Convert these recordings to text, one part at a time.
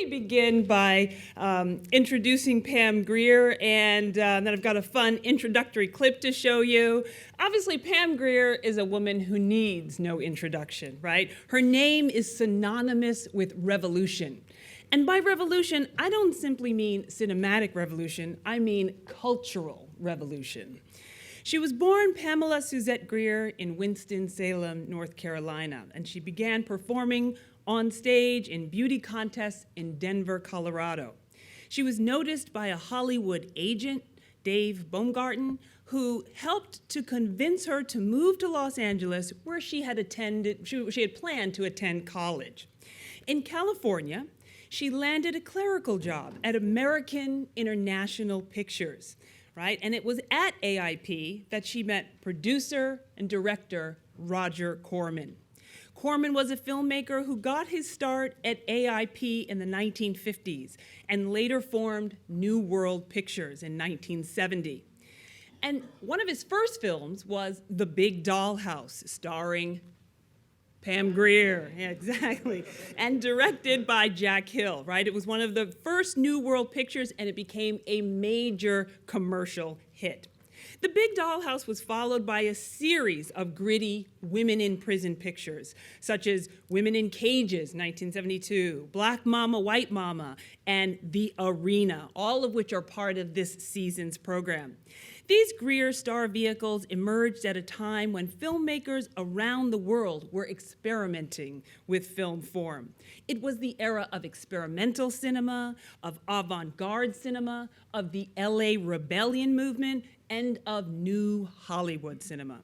me begin by introducing Pam Grier, and then I've got a fun introductory clip to show you. Obviously, Pam Grier is a woman who needs no introduction, right? Her name is synonymous with revolution. And by revolution, I don't simply mean cinematic revolution, I mean cultural revolution. She was born Pamela Suzette Grier in Winston-Salem, North Carolina, and she began performing on stage in beauty contests in Denver, Colorado. She was noticed by a Hollywood agent, Dave Baumgarten, who helped to convince her to move to Los Angeles, where she had planned to attend college. In California, she landed a clerical job at American International Pictures, right? And it was at AIP that she met producer and director Roger Corman. Corman was a filmmaker who got his start at AIP in the 1950s and later formed New World Pictures in 1970. And one of his first films was The Big Dollhouse, starring Pam Grier, yeah, exactly, and directed by Jack Hill, right? It was one of the first New World Pictures, and it became a major commercial hit. The Big Dollhouse was followed by a series of gritty women in prison pictures, such as Women in Cages, 1972, Black Mama, White Mama, and The Arena, all of which are part of this season's program. These Grier star vehicles emerged at a time when filmmakers around the world were experimenting with film form. It was the era of experimental cinema, of avant-garde cinema, of the LA Rebellion movement, and of new Hollywood cinema.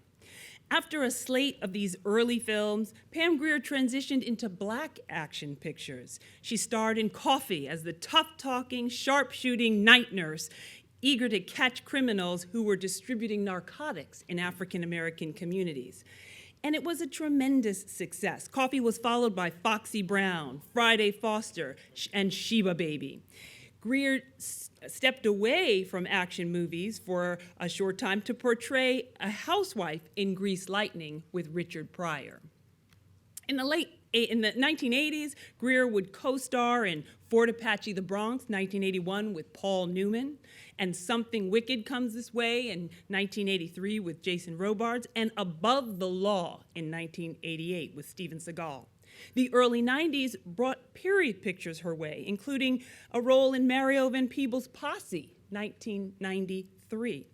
After a slate of these early films, Pam Grier transitioned into black action pictures. She starred in Coffy as the tough-talking, sharp-shooting night nurse, eager to catch criminals who were distributing narcotics in African-American communities. And it was a tremendous success. Coffy was followed by Foxy Brown, Friday Foster, and Sheba Baby. Grier stepped away from action movies for a short time to portray a housewife in Grease Lightning with Richard Pryor. In the 1980s, Grier would co-star in Fort Apache, The Bronx, 1981 with Paul Newman, and Something Wicked Comes This Way in 1983 with Jason Robards, and Above the Law in 1988 with Steven Seagal. The early 90s brought period pictures her way, including a role in Mario Van Peebles' Posse, 1993.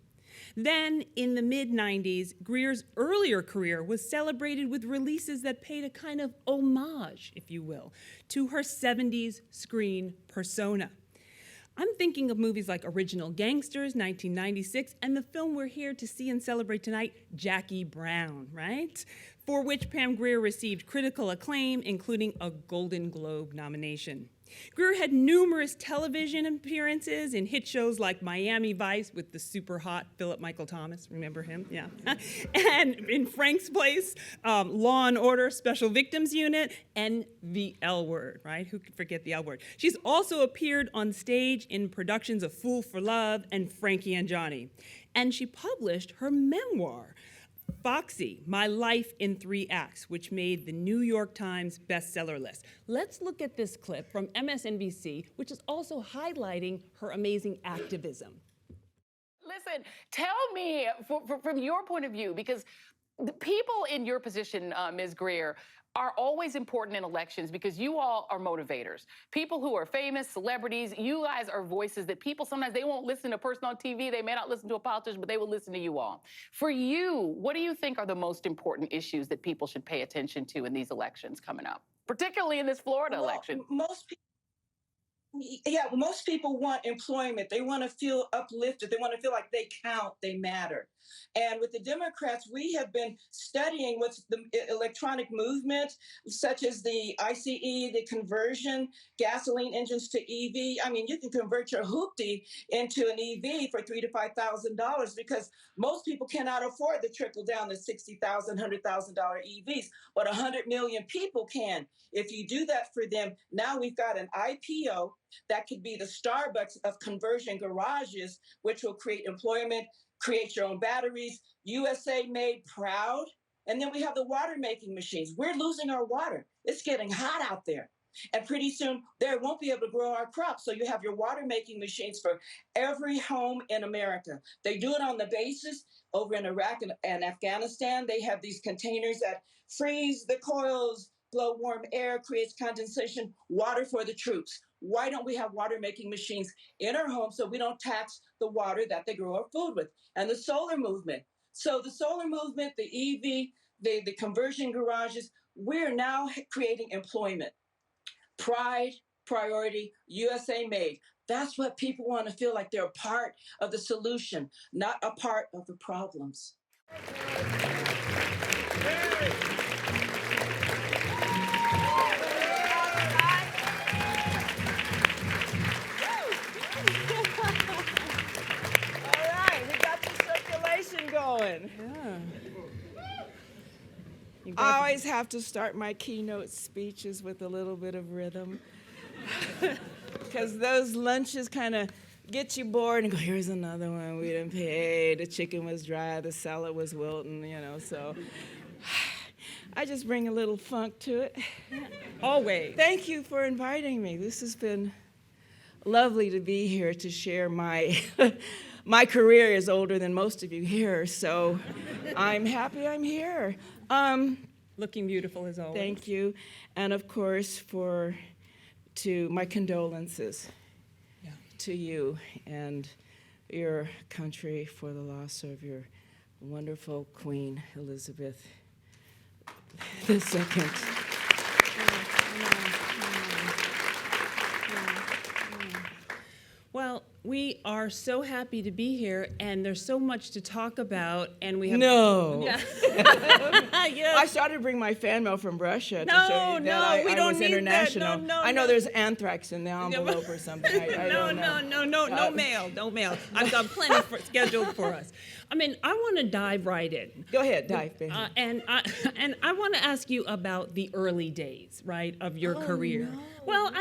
Then, in the mid-90s, Grier's earlier career was celebrated with releases that paid a kind of homage, if you will, to her 70s screen persona. I'm thinking of movies like Original Gangsters, 1996, and the film we're here to see and celebrate tonight, Jackie Brown, right? For which Pam Grier received critical acclaim, including a Golden Globe nomination. Grier had numerous television appearances in hit shows like Miami Vice with the super hot Philip Michael Thomas, remember him? Yeah. And in Frank's Place, Law and Order, Special Victims Unit, and The L Word, right? Who could forget The L Word? She's also appeared on stage in productions of Fool for Love and Frankie and Johnny. And she published her memoir, Foxy, My Life in 3 Acts, which made the New York Times bestseller list. Let's look at this clip from MSNBC, which is also highlighting her amazing activism. Listen, tell me from your point of view, because the people in your position, Ms. Grier, are always important in elections because you all are motivators. People who are famous, celebrities, you guys are voices that people sometimes they won't listen to a person on TV, they may not listen to a politician, but they will listen to you all. For you, what do you think are the most important issues that people should pay attention to in these elections coming up, particularly in this Florida election? Most people want employment. They want to feel uplifted. They want to feel like they count, they matter. And with the Democrats, we have been studying what's the electronic movement, such as the ICE, the conversion, gasoline engines to EV. I mean, you can convert your hoopty into an EV for $3,000 to $5,000 because most people cannot afford the trickle down to $60,000, $100,000 EVs, but 100 million people can. If you do that for them, now we've got an IPO that could be the Starbucks of conversion garages, which will create employment, create your own batteries, USA made, proud. And then we have the water making machines. We're losing our water. It's getting hot out there. And pretty soon they won't be able to grow our crops. So you have your water making machines for every home in America. They do it on the basis over in Iraq and Afghanistan. They have these containers that freeze the coils, blow warm air, creates condensation, water for the troops. Why don't we have water making machines in our homes so we don't tax the water that they grow our food with? And the solar movement. So the solar movement, the EV, the conversion garages, we're now creating employment. Pride, priority, USA made. That's what people want to feel like they're a part of the solution, not a part of the problems. Going. Yeah. I always have to start my keynote speeches with a little bit of rhythm because those lunches kind of get you bored and go, here's another one, we didn't pay, the chicken was dry, the salad was wilting, so I just bring a little funk to it. Always. Thank you for inviting me. This has been lovely to be here to share my my career is older than most of you here, so I'm happy I'm here. Looking beautiful as always. Thank you. And of course, to my condolences to you and your country for the loss of your wonderful Queen Elizabeth II. Well, we are so happy to be here, and there's so much to talk about, and we have... No. Yeah. Yes. I started to bring my fan mail from Russia to show you that I was international. That. No, I know there's anthrax in the envelope or something. I don't know. No mail. I've got plenty scheduled for us. I mean, I want to dive right in. Go ahead, dive, baby. And I want to ask you about the early days, right, of your career. No. Well,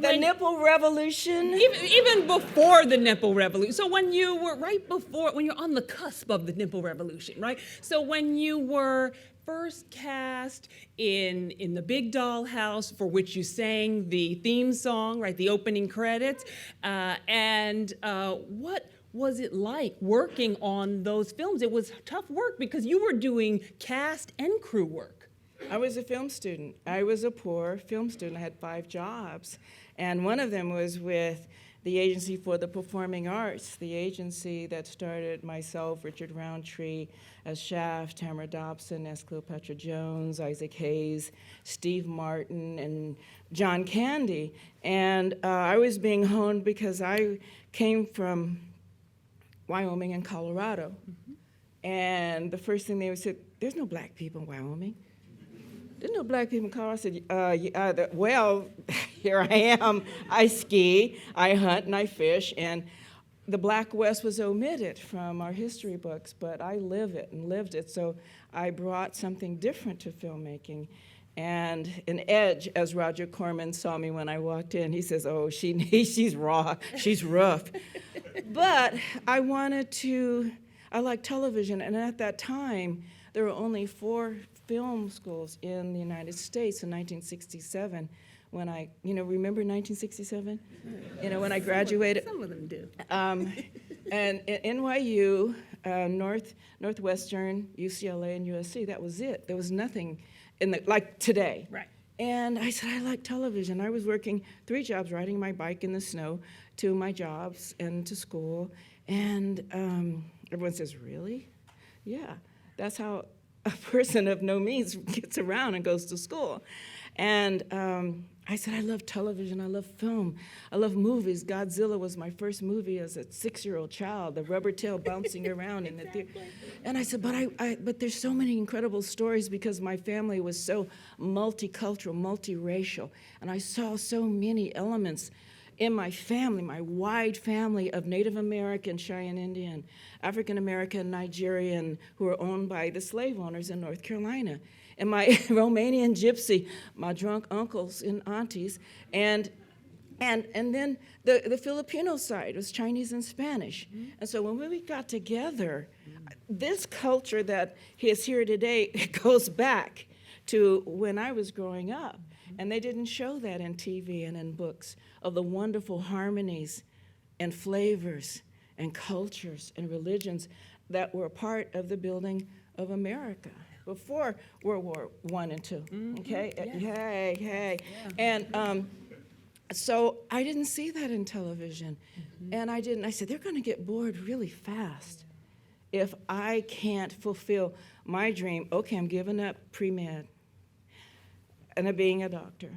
the nipple revolution. Even before the nipple revolution. So when you were when you're on the cusp of the nipple revolution, right? So when you were first cast in the Big Doll House, for which you sang the theme song, right, the opening credits, and what was it like working on those films? It was tough work because you were doing cast and crew work. I was a film student. I was a poor film student. I had 5 jobs. And one of them was with the Agency for the Performing Arts, the agency that started myself, Richard Roundtree as Shaft, Tamara Dobson as Cleopatra Jones, Isaac Hayes, Steve Martin, and John Candy. And I was being honed because I came from Wyoming and Colorado. Mm-hmm. And the first thing they would say, there's no black people in Wyoming. There's no black people in Colorado. I said, well, here I am. I ski, I hunt, and I fish. And the Black West was omitted from our history books, but I live it and lived it. So I brought something different to filmmaking. And an edge, as Roger Corman saw me when I walked in. He says, oh, she's raw, she's rough. But I like television. And at that time, there were only 4 film schools in the United States in 1967 when remember 1967? When I graduated. Some of them do. And NYU, Northwestern, UCLA, and USC, that was it. There was nothing like today. Right. And I said, I like television. I was working 3 jobs, riding my bike in the snow to my jobs and to school. And everyone says, really? Yeah, that's how a person of no means gets around and goes to school. And I said, I love television, I love film, I love movies. Godzilla was my first movie as a 6-year-old child, the rubber tail bouncing around in the theater. And I said, but there's so many incredible stories because my family was so multicultural, multiracial, and I saw so many elements in my family, my wide family of Native American, Cheyenne Indian, African American, Nigerian, who were owned by the slave owners in North Carolina, and my Romanian gypsy, my drunk uncles and aunties, and then the Filipino side was Chinese and Spanish. Mm-hmm. And so when we got together, this culture that is here today goes back to when I was growing up. And they didn't show that in TV and in books, of the wonderful harmonies and flavors and cultures and religions that were a part of the building of America before World War I and II. Okay? Hey. And so I didn't see that in television. And I said, they're going to get bored really fast if I can't fulfill my dream. Okay, I'm giving up pre-med and being a doctor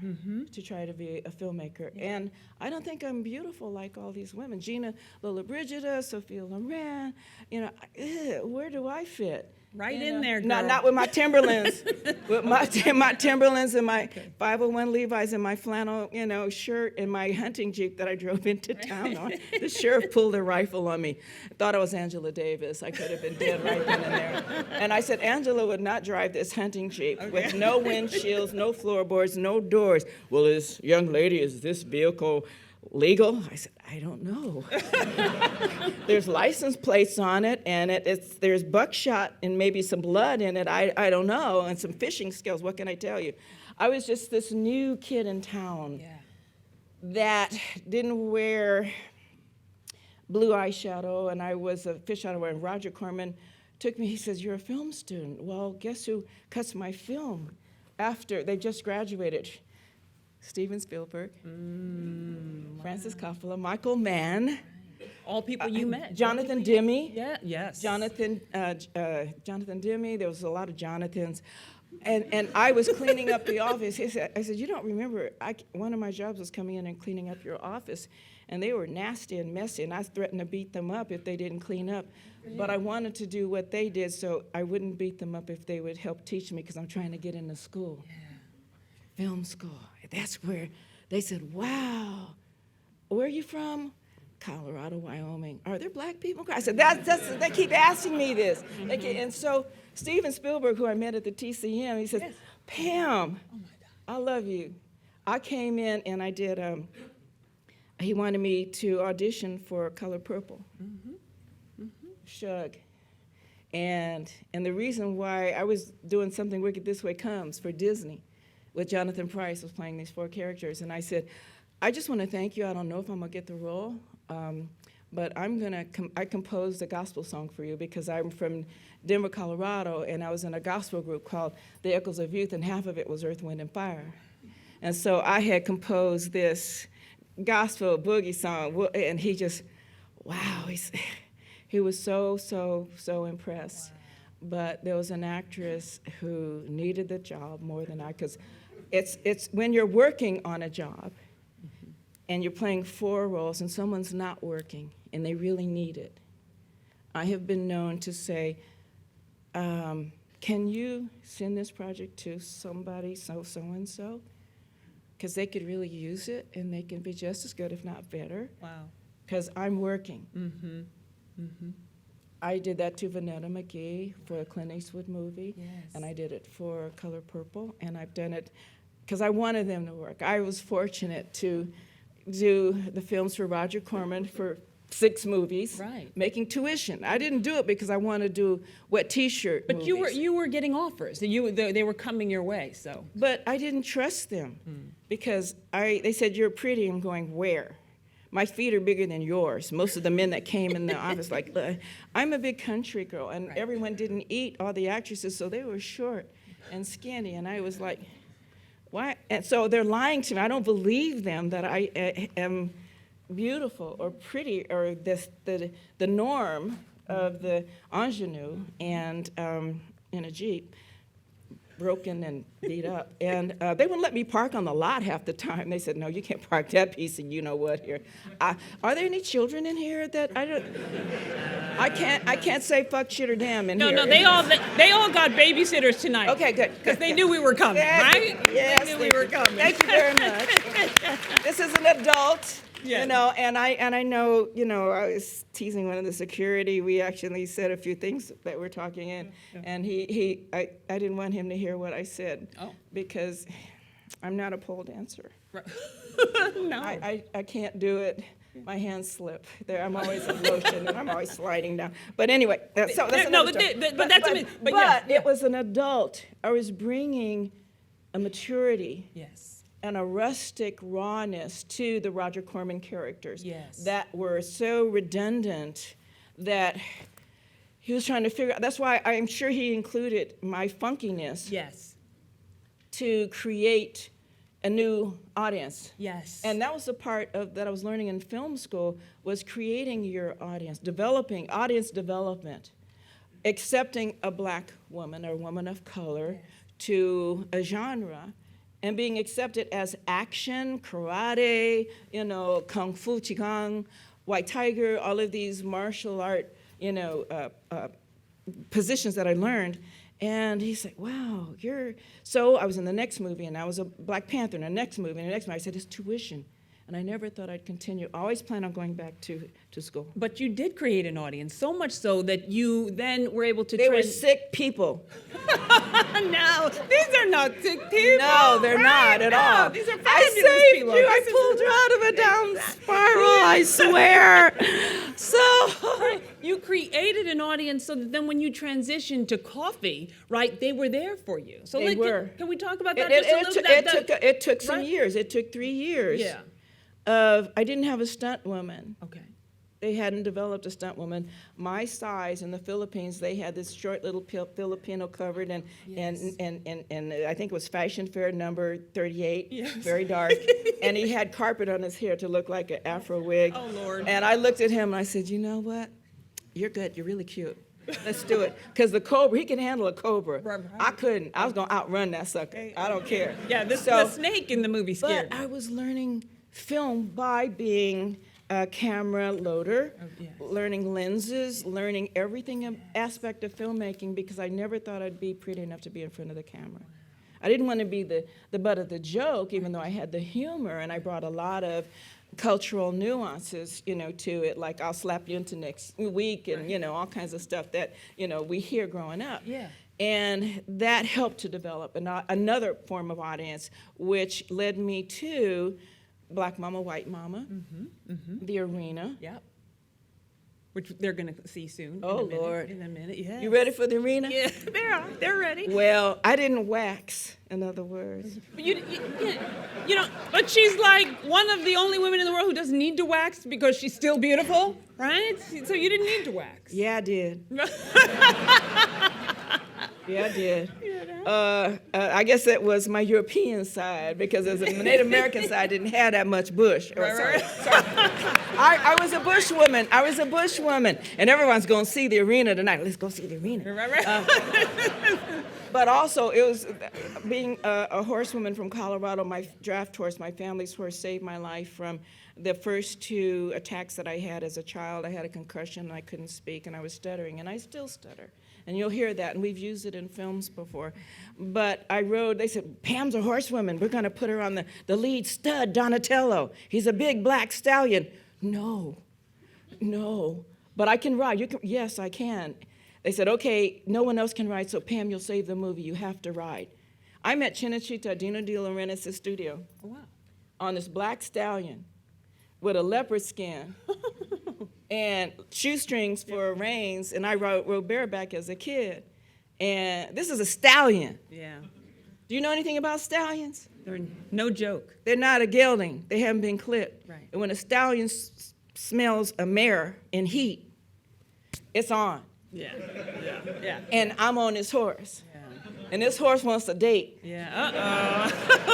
to try to be a filmmaker. And I don't think I'm beautiful like all these women. Gina Lollobrigida, Sophia Loren, where do I fit? Right in there, girl. Not with my Timberlands, with my Timberlands and my 501 Levi's and my flannel, shirt and my hunting Jeep that I drove into town on. The sheriff pulled a rifle on me. Thought I was Angela Davis. I could have been dead right then and there. And I said, Angela would not drive this hunting Jeep with no windshields, no floorboards, no doors. Well, this young lady, is this vehicle legal? I said, I don't know. There's license plates on it, and there's buckshot and maybe some blood in it. I don't know, and some fishing skills. What can I tell you? I was just this new kid in town that didn't wear blue eyeshadow, and I was a fish out of water. And Roger Corman took me. He says, "You're a film student." Well, guess who cuts my film after they just graduated? Steven Spielberg, Francis Coppola, Michael Mann, All people you met. Jonathan Demme. Yeah. Yes. Jonathan Demme. There was a lot of Jonathans, and I was cleaning up the office. I said, "You don't remember? One of my jobs was coming in and cleaning up your office, and they were nasty and messy, and I threatened to beat them up if they didn't clean up. But I wanted to do what they did, so I wouldn't beat them up if they would help teach me, because I'm trying to get into school, film school." That's where they said, "Wow, where are you from?" Colorado, Wyoming. Are there black people? I said, they keep asking me this. And so Steven Spielberg, who I met at the TCM, he says, "Pam, I love you." I came in and I did, he wanted me to audition for Color Purple, Shug. And the reason why I was doing Something Wicked This Way Comes for Disney, with Jonathan Pryce was playing these 4 characters. And I said, "I just want to thank you. I don't know if I'm going to get the role, but I composed a gospel song for you, because I'm from Denver, Colorado, and I was in a gospel group called The Echoes of Youth, and half of it was Earth, Wind, and Fire. And so I had composed this gospel boogie song, and he just, wow, he was so impressed. Wow. But there was an actress who needed the job more than I, because it's when you're working on a job and you're playing 4 roles and someone's not working and they really need it. I have been known to say, "Can you send this project to somebody so-and-so? Because they could really use it and they can be just as good, if not better." Wow. Because I'm working. I did that to Vanetta McGee for a Clint Eastwood movie, and I did it for Color Purple, and I've done it because I wanted them to work. I was fortunate to do the films for Roger Corman for 6 movies, making tuition. I didn't do it because I wanted to do wet T-shirt movies. But you were getting offers. They were coming your way, so. But I didn't trust them because they said, "You're pretty." I'm going, "Where? My feet are bigger than yours." Most of the men that came in the office, like, I'm a big country girl, and everyone didn't eat, all the actresses, so they were short and skinny, and I was like, why? And so they're lying to me. I don't believe them that I am beautiful or pretty or the norm of the ingenue and in a Jeep, broken and beat up. And they wouldn't let me park on the lot half the time. They said, "No, you can't park that piece of you-know-what here." Are there any children in here that I can't say fuck, shit, or damn in here. No, they all got babysitters tonight. Okay, good. Because they knew we were coming, right? Yes, they knew we were coming. Thank you very much. This is an adult. And I know, I was teasing one of the security. We actually said a few things that we're talking in, and I didn't want him to hear what I said because I'm not a pole dancer. No. I can't do it. My hands slip. There, I'm always in motion, and I'm always sliding down. But anyway, so that's No, another but story. that's amazing. But yeah, it was an adult. I was bringing a maturity yes. and a rustic rawness to the Roger Corman characters Yes. that were so redundant that he was trying to figure out. That's why I'm sure he included my funkiness Yes. to create a new audience. Yes. And that was the part of that I was learning in film school, was creating your audience, developing audience development, accepting a black woman or woman of color to a genre, and being accepted as action, karate, kung fu, qigong, white tiger, all of these martial art, positions that I learned. And he said, wow, so I was in the next movie, and I was a Black Panther in the next movie, and the next movie. I said, it's tuition. And I never thought I'd continue. I always planned on going back to school. But you did create an audience, so much so that you then were able to They were sick people. No, these are not sick people. No, they're not at all. These are fabulous I saved people. you. I pulled you out of a down spiral, I swear. So You created an audience so that then when you transitioned to coffee, right, they were there for you. So They were. Can we talk about that just a little bit? it took some right? years. It took 3 years. Yeah. I didn't have a stunt woman. Okay. They hadn't developed a stunt woman. My size in the Philippines, they had this short little Filipino covered, and I think it was Fashion Fair number 38, Yes. very dark. And he had carpet on his hair to look like an Afro wig. Oh, Lord. And I looked at him and I said, you know what? You're good. You're really cute. Let's do it. Because the cobra, he can handle a cobra. Right. I couldn't. I was going to outrun that sucker. I don't care. Yeah, the snake in the movie scared But me. I was learning film by being a camera loader, yes. learning lenses, learning everything aspect of filmmaking, because I never thought I'd be pretty enough to be in front of the camera. I didn't want to be the butt of the joke, even though I had the humor, and I brought a lot of cultural nuances, to it, like I'll slap you into next week, and all kinds of stuff that we hear growing up. Yeah. And that helped to develop another form of audience, which led me to Black Mama, White Mama, The Arena. Yep. Which they're going to see soon. Oh, in a minute, Lord. In a minute, yeah. You ready for The Arena? Yeah, they're ready. Well, I didn't wax, in other words. But she's like one of the only women in the world who doesn't need to wax because she's still beautiful, right? So you didn't need to wax. Yeah, I did. Yeah, I did. I guess it was my European side, because as a Native American side, I didn't have that much bush. Sorry. I was a bush woman. And everyone's going to see The Arena tonight. Let's go see The Arena. Right. But also, it was being a horsewoman from Colorado, my draft horse, my family's horse, saved my life from the first 2 attacks that I had as a child. I had a concussion, and I couldn't speak, and I was stuttering, and I still stutter. And you'll hear that, and we've used it in films before. But they said, Pam's a horsewoman. We're going to put her on the lead stud, Donatello. He's a big black stallion. No. But I can ride. Yes, I can. They said, okay, no one else can ride, so Pam, you'll save the movie. You have to ride. I met Chinachita Dino de Laurentiis' studio Wow. on this black stallion with a leopard skin and shoestrings for reins, and I rode bareback as a kid. And this is a stallion. Yeah. Do you know anything about stallions? They're no joke. They're not a gelding. They haven't been clipped. Right. And when a stallion smells a mare in heat, it's on. Yeah. Yeah. And I'm on this horse. Yeah. And this horse wants to date. Yeah.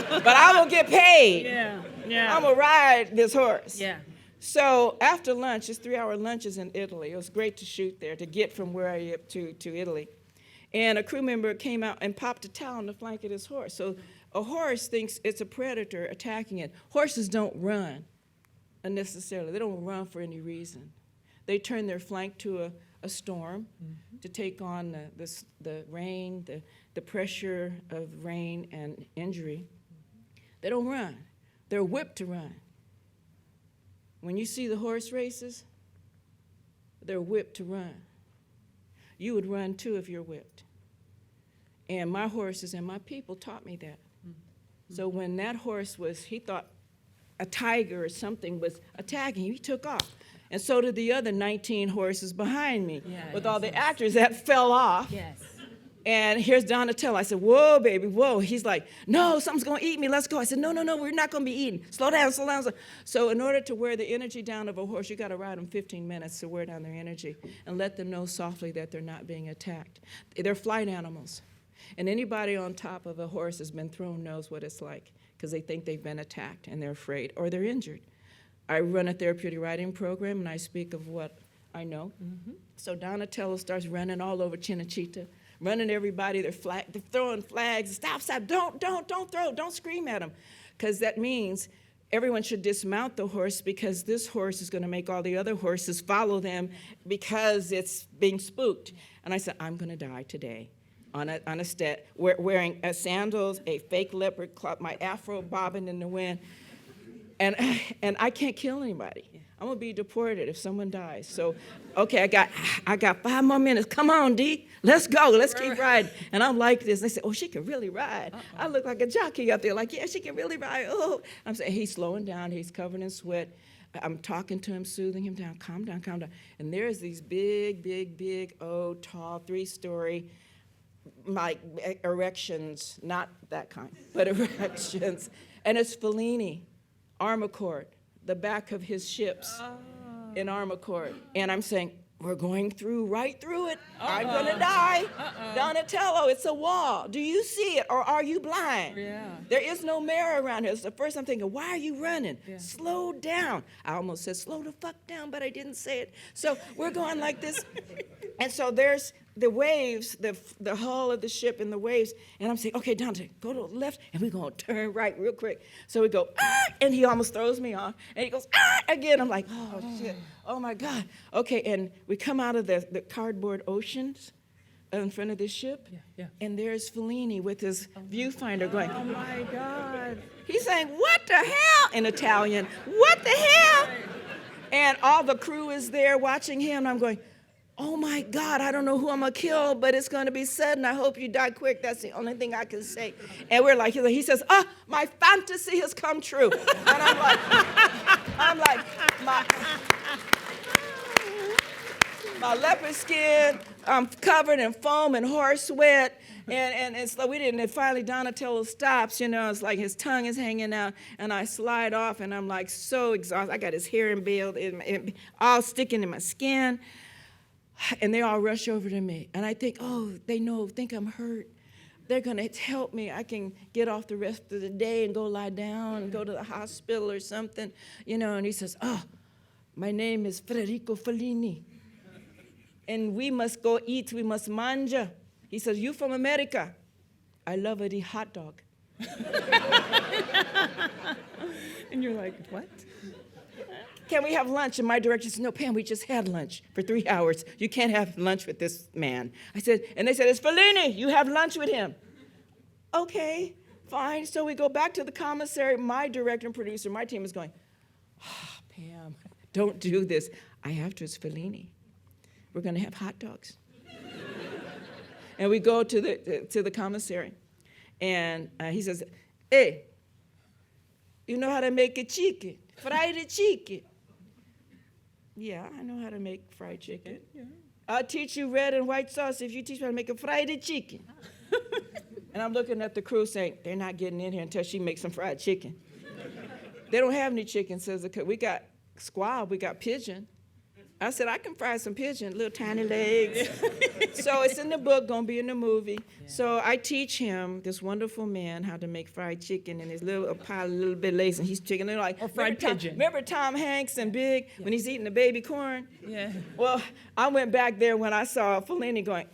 But I will get paid. Yeah. I'm going to ride this horse. Yeah. So after lunch, it's 3-hour lunches in Italy. It was great to shoot there, to get from where I am to Italy. And a crew member came out and popped a towel on the flank of his horse. So a horse thinks it's a predator attacking it. Horses don't run unnecessarily. They don't run for any reason. They turn their flank to a storm to take on the rain, the pressure of rain and injury. They don't run. They're whipped to run. When you see the horse races, they're whipped to run. You would run too if you're whipped. And my horses and my people taught me that. So when that horse he thought a tiger or something was attacking him. He took off. And so did the other 19 horses behind me with all the actors that fell off. Yes. And here's Donatello. I said, whoa, baby, whoa. He's like, no, something's going to eat me. Let's go. I said, no, we're not going to be eaten. Slow down, slow down. So in order to wear the energy down of a horse, you got to ride them 15 minutes to wear down their energy and let them know softly that they're not being attacked. They're flight animals. And anybody on top of a horse has been thrown knows what it's like because they think they've been attacked and they're afraid or they're injured. I run a therapeutic riding program, and I speak of what I know. Mm-hmm. So Donatello starts running all over Chinachita, running everybody. They're throwing flags. Stop, don't throw, don't scream at them. Because that means everyone should dismount the horse because this horse is going to make all the other horses follow them because it's being spooked. And I said, I'm going to die today on a step, wearing sandals, a fake leopard cloth, my afro bobbing in the wind. And I can't kill anybody. I'm gonna be deported if someone dies. So, okay, I got 5 more minutes. Come on, D, let's go. Let's keep riding. And I'm like this. And they say, oh, she can really ride. I look like a jockey up there. Like, yeah, she can really ride. Oh, I'm saying he's slowing down. He's covered in sweat. I'm talking to him, soothing him down. Calm down, calm down. And there's these big, tall, 3-story, like erections, not that kind, but erections. And it's Fellini. Armacourt, the back of his ships in Armacourt. And I'm saying, we're going right through it. I'm going to die. Donatello, it's a wall. Do you see it or are you blind? Yeah. There is no mirror around here. So first I'm thinking, why are you running? Yeah. Slow down. I almost said, slow the fuck down, but I didn't say it. So we're going like this. And so there's the waves, the hull of the ship and the waves. And I'm saying, okay, Dante, go to the left, and we're going to turn right real quick. So we go, and he almost throws me off. And he goes, again. I'm like, oh, shit. Oh, my God. Okay, and we come out of the cardboard oceans in front of this ship. Yeah. And there's Fellini with his viewfinder going, Oh, my God. he's saying, what the hell, in Italian, what the hell? And all the crew is there watching him, and I'm going, oh my God, I don't know who I'm gonna kill, but it's gonna be sudden. I hope you die quick. That's the only thing I can say. And we're like, he says, my fantasy has come true. And I'm like, my leopard skin, I'm covered in foam and horse sweat. And so we didn't, and finally Donatello stops, it's like his tongue is hanging out, and I slide off, and I'm like so exhausted. I got his hair impaled, all sticking in my skin. And they all rush over to me. And I think, they think I'm hurt. They're going to help me. I can get off the rest of the day and go lie down and go to the hospital or something. And he says, my name is Federico Fellini. And we must go eat. We must manja. He says, you from America? I love it, eat hot dog. And you're like, what? Can we have lunch? And my director said, no, Pam, we just had lunch for 3 hours. You can't have lunch with this man. And they said, it's Fellini. You have lunch with him. Okay, fine. So we go back to the commissary. My director and producer, my team is going, Pam, don't do this. I have to, it's Fellini. We're going to have hot dogs. And we go to the commissary. And he says, hey, you know how to make a chicken? Fried chicken. Yeah, I know how to make fried chicken. Yeah. I'll teach you red and white sauce if you teach me how to make a fried chicken. And I'm looking at the crew saying, they're not getting in here until she makes some fried chicken. They don't have any chicken, says the cook. We got squab, we got pigeon. I said, I can fry some pigeon, little tiny legs. So it's in the book, gonna be in the movie. Yeah. So I teach him, this wonderful man, how to make fried chicken, and his little pile, a little bit lazy, and he's chicken. They're like, or fried pigeon. Remember Tom Hanks and Big when he's eating the baby corn? Yeah. Well, I went back there when I saw Fellini going,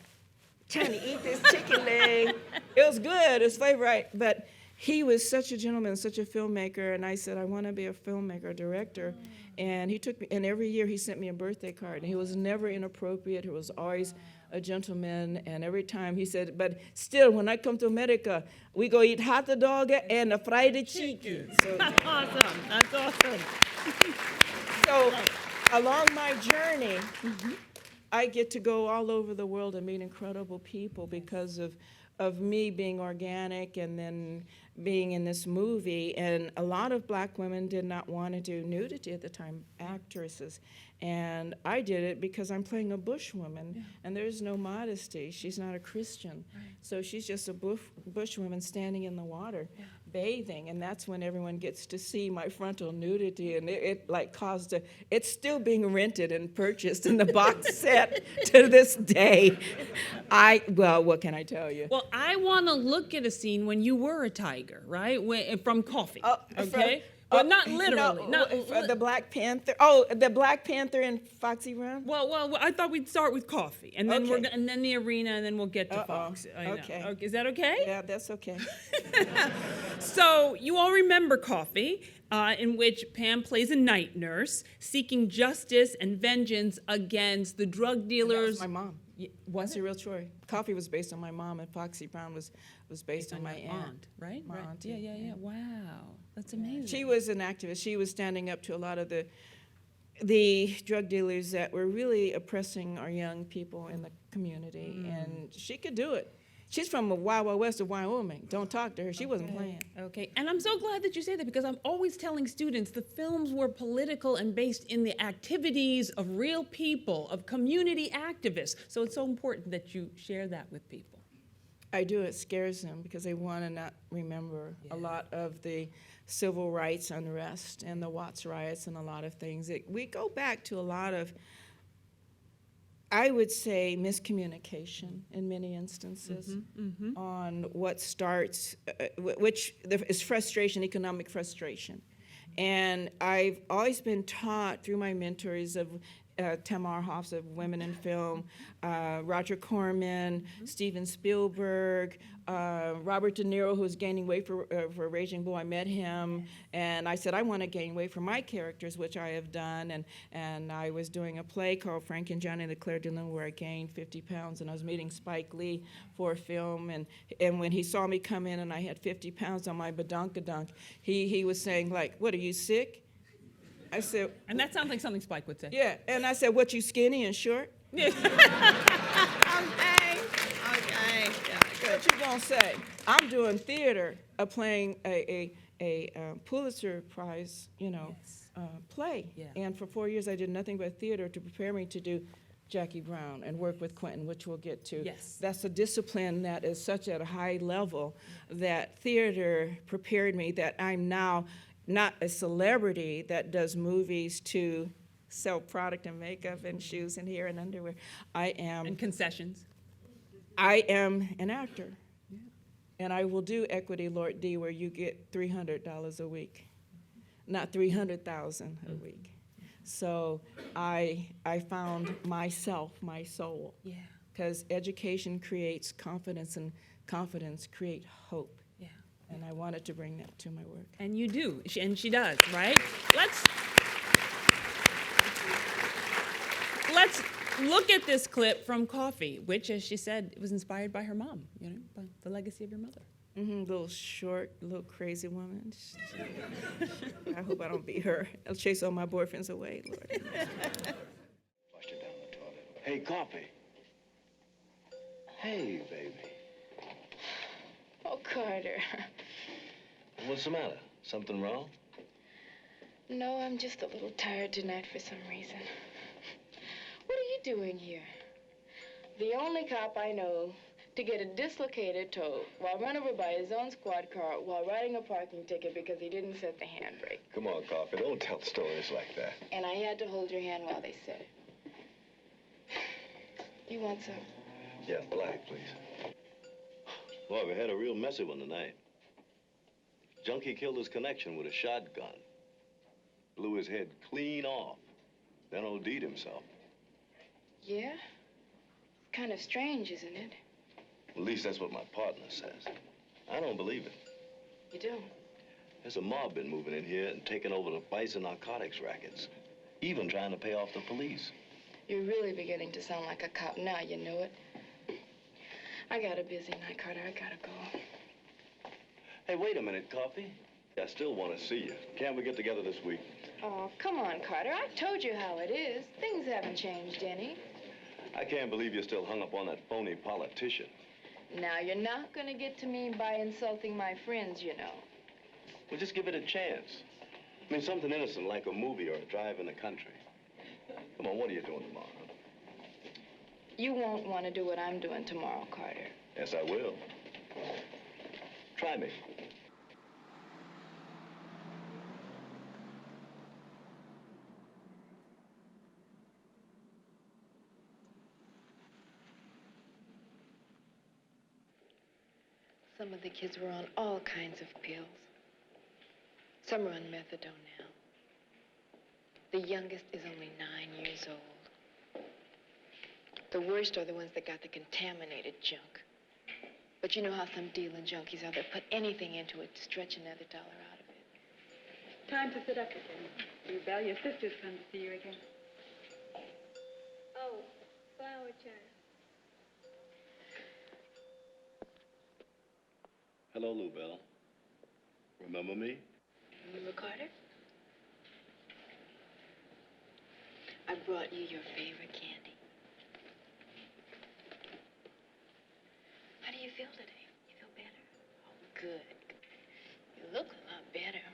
trying to eat this chicken leg. It was good, it was flavor right, but he was such a gentleman, such a filmmaker, and I said, I want to be a filmmaker, director. And he took me, and every year he sent me a birthday card. And he was never inappropriate. He was always a gentleman. And every time he said, but still, when I come to America, we go eat hot dog and a fried chicken. So, That's awesome. That's awesome. So along my journey, I get to go all over the world and meet incredible people because of of me being organic and then being in this movie. And a lot of black women did not want to do nudity at the time, actresses. And I did it because I'm playing a bush woman, and there's no modesty. She's not a Christian. So she's just a bush woman standing in the water, bathing, and that's when everyone gets to see my frontal nudity, and it like caused a, it's still being rented and purchased in the box set to this day. Well, what can I tell you? Well, I want to look at a scene when you were a tiger, right? From Coffee, okay? But not literally. No, the Black Panther. Oh, the Black Panther and Foxy Brown. Well, I thought we'd start with Coffee, and then Okay. and then the arena, and then we'll get to Foxy. I know. Okay. Is that okay? Yeah, that's okay. So you all remember Coffee, in which Pam plays a night nurse seeking justice and vengeance against the drug That dealers. was my mom. Was That's it? a real story. Coffee was based on my mom, and Foxy Brown was based on my your aunt. right? My Right. auntie, Yeah. Wow, that's amazing. She was an activist. She was standing up to a lot of the drug dealers that were really oppressing our young people in the community, and she could do it. She's from the Wild Wild West of Wyoming. Don't talk to her. She wasn't playing. Okay, and I'm so glad that you say that, because I'm always telling students the films were political and based in the activities of real people, of community activists. So it's so important that you share that with people. I do. It scares them because they want to not remember a lot of the civil rights unrest and the Watts riots and a lot of things. We go back to a lot of, I would say, miscommunication in many instances on what starts, which is frustration, economic frustration. And I've always been taught through my mentors of Tamar Hoffs of Women in Film, Roger Corman, Steven Spielberg, Robert De Niro, who's gaining weight for Raging Bull. I met him, and I said, I want to gain weight for my characters, which I have done. And I was doing a play called Frank and Johnny and the Claire de Lune, where I gained 50 pounds, and I was meeting Spike Lee for a film. And when he saw me come in and I had 50 pounds on my badonkadunk, he was saying, like, what, are you sick? I said, And that sounds like something Spike would say. yeah. And I said, what, you skinny and short? Yeah. Okay. What you gonna say? I'm doing theater, playing a Pulitzer Prize, play. Yeah. And for 4 years I did nothing but theater to prepare me to do Jackie Brown and work with Quentin, which we'll get to. Yes. That's a discipline that is such at a high level that theater prepared me that I'm now not a celebrity that does movies to sell product and makeup and shoes and hair and underwear. And concessions. I am an actor. And I will do Equity Lord D, where you get $300 a week, not $300,000 a week. So I found myself, my soul. Yeah. Because education creates confidence, and confidence creates hope. Yeah. And I wanted to bring that to my work. And you do, and she does, right? Let's look at this clip from Coffee, which, as she said, was inspired by her mom, by the legacy of your mother. Little short, little crazy woman. I hope I don't beat her. I'll chase all my boyfriends away, Lord. Flushed it down the toilet. Hey, Coffee. Hey, baby. Oh, Carter. What's the matter? Something wrong? No, I'm just a little tired tonight for some reason. What are you doing here? The only cop I know to get a dislocated toe while run over by his own squad car while writing a parking ticket because he didn't set the handbrake. Come on, Coffee. Don't tell stories like that. And I had to hold your hand while they said it. You want some? Yeah, black, please. Boy, we had a real messy one tonight. Junkie killed his connection with a shotgun. Blew his head clean off. Then OD'd himself. Yeah? Kind of strange, isn't it? At least that's what my partner says. I don't believe it. You don't? There's a mob been moving in here and taking over the Bison narcotics rackets. Even trying to pay off the police. You're really beginning to sound like a cop now, you know it. I got a busy night, Carter. I gotta go. Hey, wait a minute, Coffee. I still want to see you. Can't we get together this week? Oh, come on, Carter. I told you how it is. Things haven't changed any. I can't believe you're still hung up on that phony politician. Now, you're not going to get to me by insulting my friends, you know. Well, just give it a chance. I mean, something innocent like a movie or a drive in the country. Come on, what are you doing tomorrow? You won't want to do what I'm doing tomorrow, Carter. Yes, I will. Try me. Some of the kids were on all kinds of pills. Some are on methadone now. The youngest is only 9 years old. The worst are the ones that got the contaminated junk. But you know how some dealing junkies are. They'll put anything into it to stretch another dollar out of it. Time to sit up again. Belle, your sister's come to see you again. Oh, flower child. Hello, Lou Bell. Remember me? Remember Carter? I brought you your favorite candy. How do you feel today? You feel better? Oh, good. You look a lot better.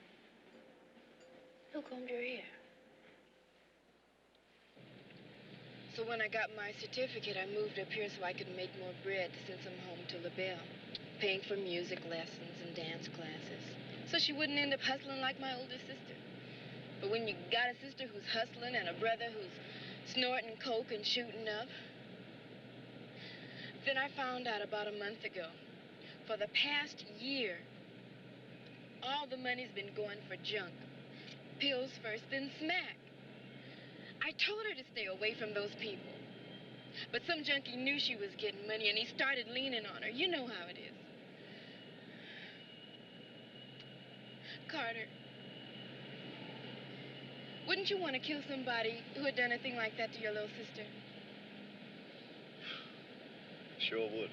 Who combed your hair? So when I got my certificate, I moved up here so I could make more bread to send some home to LaBelle, paying for music lessons and dance classes, so she wouldn't end up hustling like my older sister. But when you got a sister who's hustling and a brother who's snorting coke and shooting up, then I found out about a month ago, for the past year, all the money's been going for junk. Pills first, then smack. I told her to stay away from those people. But some junkie knew she was getting money, and he started leaning on her. You know how it is. Carter, wouldn't you want to kill somebody who had done a thing like that to your little sister? Sure would.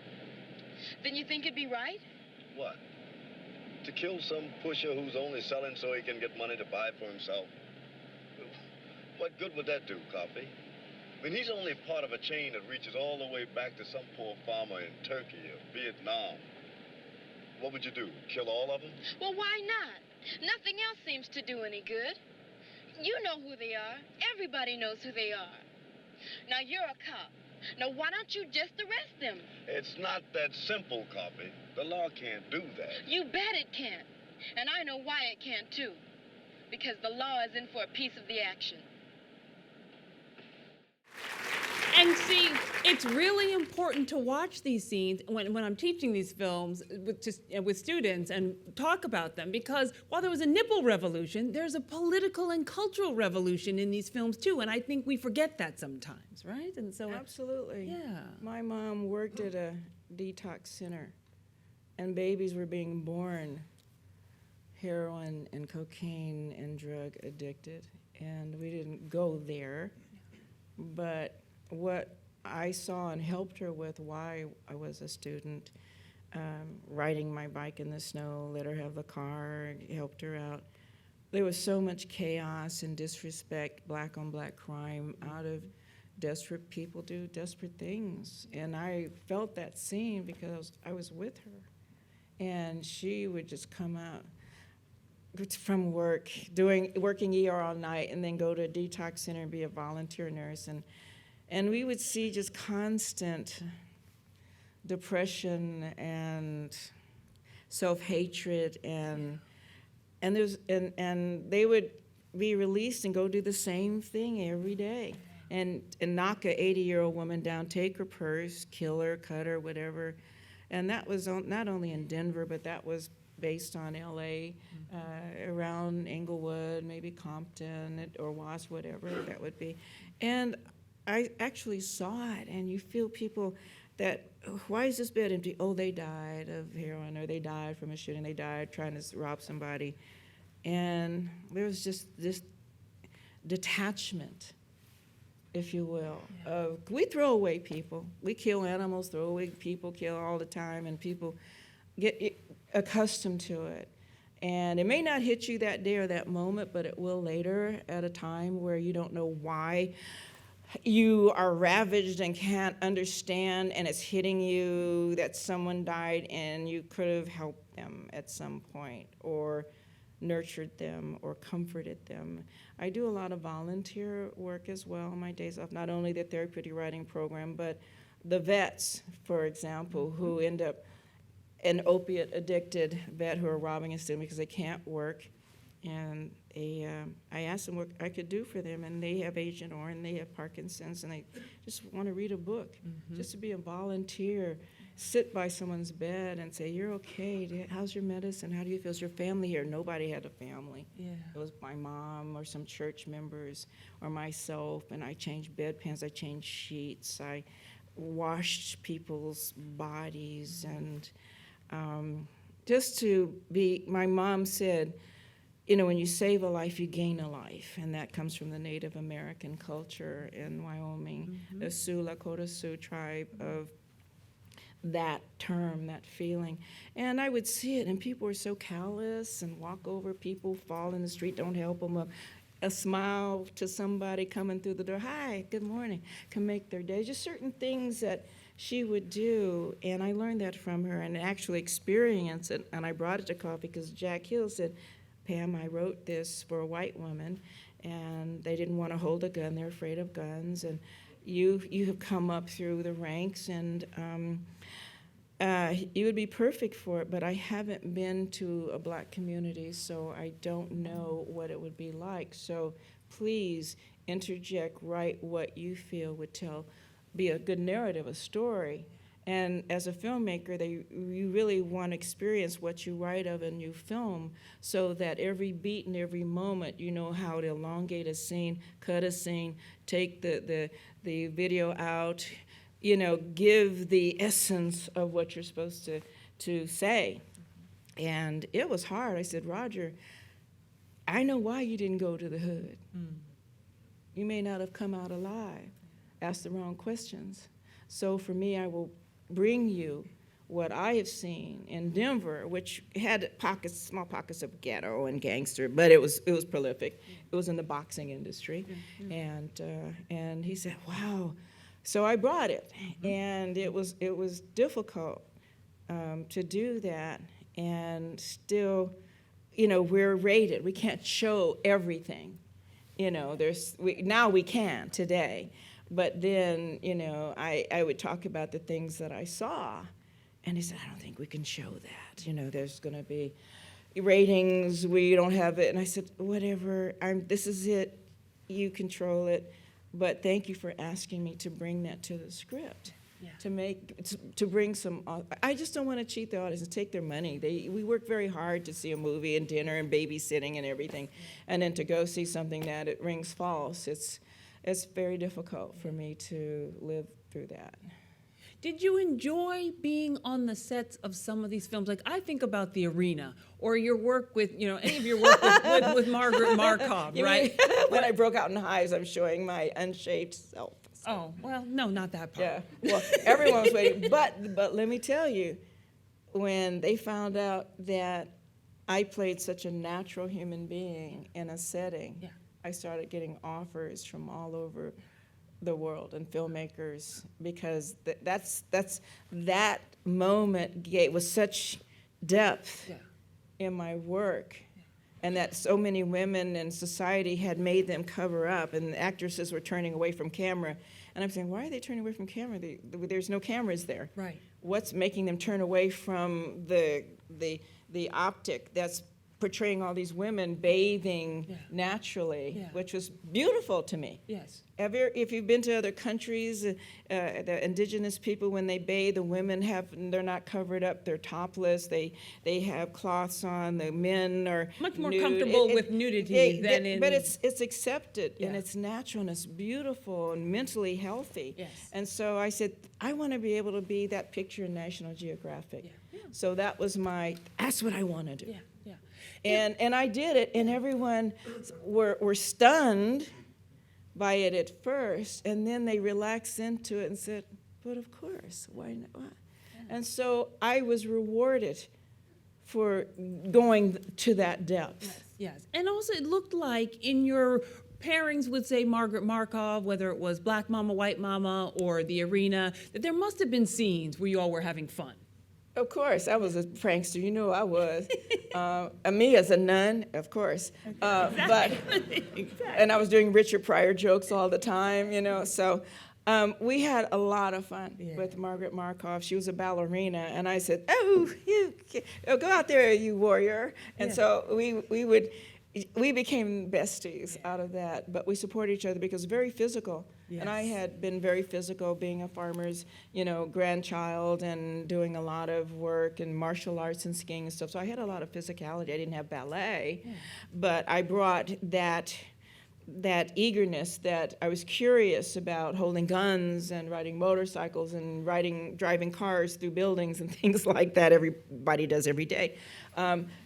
Then you think it'd be right? What? To kill some pusher who's only selling so he can get money to buy for himself? What good would that do, Coffy? I mean, he's only part of a chain that reaches all the way back to some poor farmer in Turkey or Vietnam. What would you do? Kill all of them? Well, why not? Nothing else seems to do any good. You know who they are. Everybody knows who they are. Now, you're a cop. Now, why don't you just arrest them? It's not that simple, Coffy. The law can't do that. You bet it can't. And I know why it can't, too. Because the law is in for a piece of the action. And see, it's really important to watch these scenes when I'm teaching these films with students and talk about them, because while there was a nipple revolution, there's a political and cultural revolution in these films too, and I think we forget that sometimes, right? And so Absolutely. yeah. My mom worked at a detox center, and babies were being born heroin and cocaine and drug addicted, and we didn't go there, but what I saw and helped her with while I was a student, riding my bike in the snow, let her have the car, helped her out. There was so much chaos and disrespect, black on black crime, out of desperate people do desperate things. And I felt that scene because I was with her. And she would just come out from work, working ER all night, and then go to a detox center and be a volunteer nurse. And we would see just constant depression and self-hatred, and they would be released and go do the same thing every day, and knock a 80-year-old woman down, take her purse, kill her, cut her, whatever. And that was not only in Denver, but that was based on LA, around Inglewood, maybe Compton or Wasp, whatever that would be. And I actually saw it, and you feel people that, why is this bed empty? Oh, they died of heroin, or they died from a shooting, they died trying to rob somebody. And there was just this detachment, if you will, of, we throw away people. We kill animals, throw away people, kill all the time, and people get accustomed to it. And it may not hit you that day or that moment, but it will later, at a time where you don't know why you are ravaged and can't understand, and it's hitting you that someone died and you could have helped them at some point, or nurtured them, or comforted them. I do a lot of volunteer work as well on my days off, not only the therapeutic writing program, but the vets, for example, who end up an opiate-addicted vet who are robbing and stealing because they can't work. And I asked them what I could do for them, and they have Agent Orange, they have Parkinson's, and they just want to read a book, just to be a volunteer, sit by someone's bed and say, "You're okay, how's your medicine, how do you feel, is your family here?" Nobody had a family. Yeah. It was my mom or some church members or myself, and I changed bedpans, I changed sheets, I washed people's bodies, and just to be, my mom said, you know, when you save a life, you gain a life, and that comes from the Native American culture in Wyoming, the Sioux, Lakota Sioux tribe of that term, that feeling. And I would see it, and people were so callous and walk over people, fall in the street, don't help them. A smile to somebody coming through the door, "Hi, good morning," can make their day. Just certain things that she would do, and I learned that from her and actually experienced it, and I brought it to Coffee because Jack Hill said, "Pam, I wrote this for a white woman, and they didn't want to hold a gun, they're afraid of guns, and you have come up through the ranks, and you would be perfect for it, but I haven't been to a black community, so I don't know what it would be like. So please interject, write what you feel would be a good narrative, a story." And as a filmmaker, you really want to experience what you write of and you film, so that every beat and every moment, you know how to elongate a scene, cut a scene, take the video out, you know, give the essence of what you're supposed to say. And it was hard. I said, "Roger, I know why you didn't go to the hood. You may not have come out alive. Ask the wrong questions. So for me, I will bring you what I have seen in Denver, which had pockets, small pockets of ghetto and gangster, but it was prolific. It was in the boxing industry." And he said, "Wow." So I brought it, and it was difficult to do that, and still, you know, we're rated. We can't show everything. You know, now we can today, but then, you know, I would talk about the things that I saw, and he said, "I don't think we can show that. You know, there's going to be ratings. We don't have it." And I said, "Whatever. This is it. You control it. But thank you for asking me to bring that to the script." Yeah. To bring some. I just don't want to cheat the audience and take their money. We work very hard to see a movie and dinner and babysitting and everything, and then to go see something that it rings false. It's very difficult for me to live through that. Did you enjoy being on the sets of some of these films? Like, I think about The Arena, or your work with, you know, any of your work with Margaret Markov, right? When I broke out in hives, I'm showing my unshaved self. So. Oh, well, no, not that part. Yeah, well, everyone was waiting. But let me tell you, when they found out that I played such a natural human being in a setting, I started getting offers from all over the world and filmmakers, because that moment was such depth in my work, and that so many women in society had made them cover up, and the actresses were turning away from camera. And I'm saying, why are they turning away from camera? There's no cameras there. Right. What's making them turn away from the optic that's portraying all these women bathing naturally, which was beautiful to me. Yes. If you've been to other countries, the indigenous people, when they bathe, the women they're not covered up, they're topless, they have cloths on, the men are much more nude. comfortable with nudity than in... But it's accepted, and it's natural, and it's beautiful, and mentally healthy. Yes. And so I said, I want to be able to be that picture in National Geographic. So that's what I want to do. And I did it, and everyone were stunned by it at first, and then they relaxed into it and said, "But of course, why not?" Yeah. And so I was rewarded for going to that depth. Yes. And also, it looked like in your pairings with, say, Margaret Markov, whether it was Black Mama, White Mama, or The Arena, that there must have been scenes where you all were having fun. Of course, I was a prankster. You know I was. Me as a nun, of course. And I was doing Richard Pryor jokes all the time, you know. So we had a lot of fun with Margaret Markov. She was a ballerina, and I said, go out there, you warrior. And so we became besties out of that, but we supported each other because very physical. Yes. And I had been very physical, being a farmer's, grandchild and doing a lot of work in martial arts and skiing and stuff. So I had a lot of physicality. I didn't have ballet, but I brought that eagerness, that I was curious about holding guns and riding motorcycles and driving cars through buildings and things like that. Everybody does every day.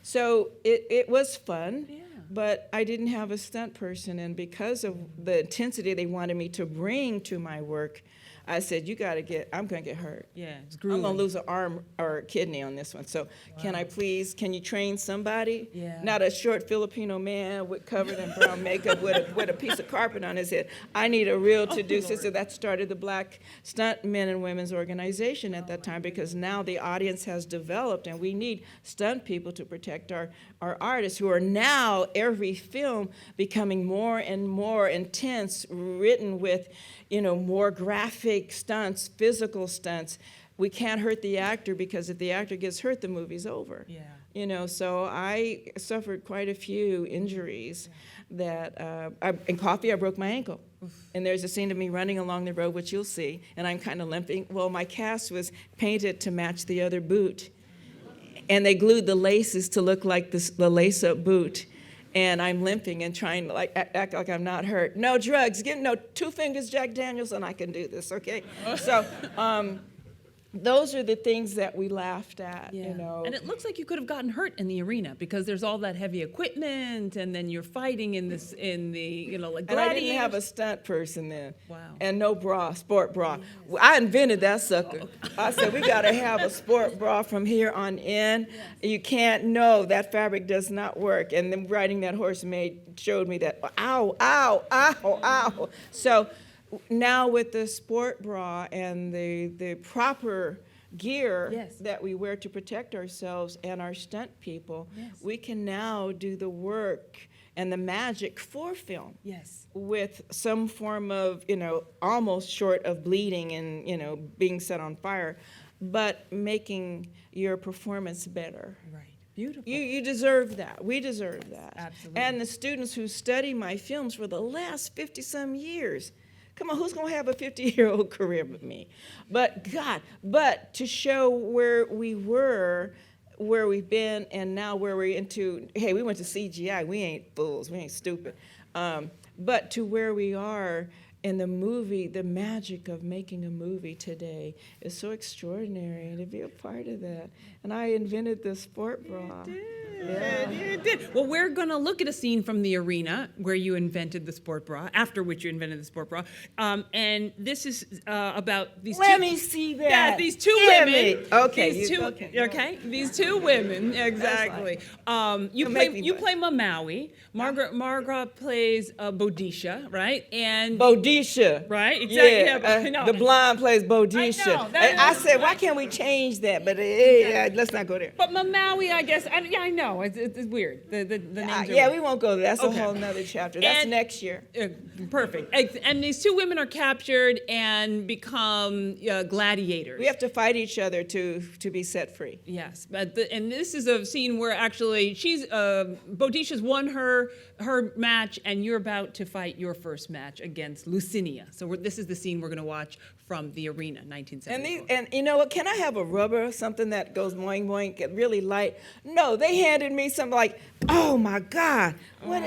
So it was fun. Yeah. But I didn't have a stunt person, and because of the intensity they wanted me to bring to my work, I said, I'm going to get hurt. Yeah, it's I'm grueling. going to lose an arm or a kidney on this one. So can you train somebody? Yeah. Not a short Filipino man covered in brown makeup with a piece of carpet on his head. I need a real to-do sister. That started the Black Stunt Men and Women's Organization at that time, because now the audience has developed, and we need stunt people to protect our artists, who are now, every film becoming more and more intense, written with more graphic stunts, physical stunts. We can't hurt the actor, because if the actor gets hurt, the movie's over. Yeah. So I suffered quite a few injuries that, in Coffy, I broke my ankle. And there's a scene of me running along the road, which you'll see, and I'm kind of limping. Well, my cast was painted to match the other boot. And they glued the laces to look like the lace-up boot. And I'm limping and trying to act like I'm not hurt. No drugs, 2 fingers Jack Daniels, and I can do this, okay? So those are the things that we laughed at, And it looks like you could have gotten hurt in the arena, because there's all that heavy equipment, and then you're fighting in the like gladiators. And I didn't have a stunt person then. Wow. And no bra, sport bra. I invented that sucker. I said, we got to have a sport bra from here on in. You can't, that fabric does not work. And then riding that horse showed me that, ow, ow, ow, ow. So now with the sport bra and the proper gear that we wear to protect ourselves and our stunt people, we can now do the work and the magic for film. Yes. With some form of, almost short of bleeding and, being set on fire, but making your performance better. Right. Beautiful. You deserve that. We deserve that. Absolutely. And the students who study my films for the last 50-some years, come on, who's going to have a 50-year-old career with me? But to show where we were, where we've been, and now where we're into, hey, we went to CGI. We ain't fools. We ain't stupid. But to where we are in the movie, the magic of making a movie today is so extraordinary, and to be a part of that. And I invented the sport bra. You did. Well, we're going to look at a scene from The Arena where you invented the sport bra, after which you invented the sport bra. And this is about these Let me see that. Yeah, these two Give women. me. Okay. Okay. These two women, exactly. You play Mamawi. Margaret plays Bodisha, right? And Bodisha. Right, exactly. Yeah, the blonde plays Bodisha. I said, why can't we change that? But let's not go there. But Mamawi, I guess, I know, it's weird. The names are yeah, weird. we won't go there. That's a whole nother chapter. That's next year. Perfect. And these two women are captured and become gladiators. We have to fight each other to be set free. Yes, and this is a scene where actually Bodisha's won her match, and you're about to fight your first match against Lucinia. So this is the scene we're going to watch from The Arena, 1974. And you know what? Can I have a rubber, something that goes boing boing, get really light? No, they handed me something like, oh my God, what?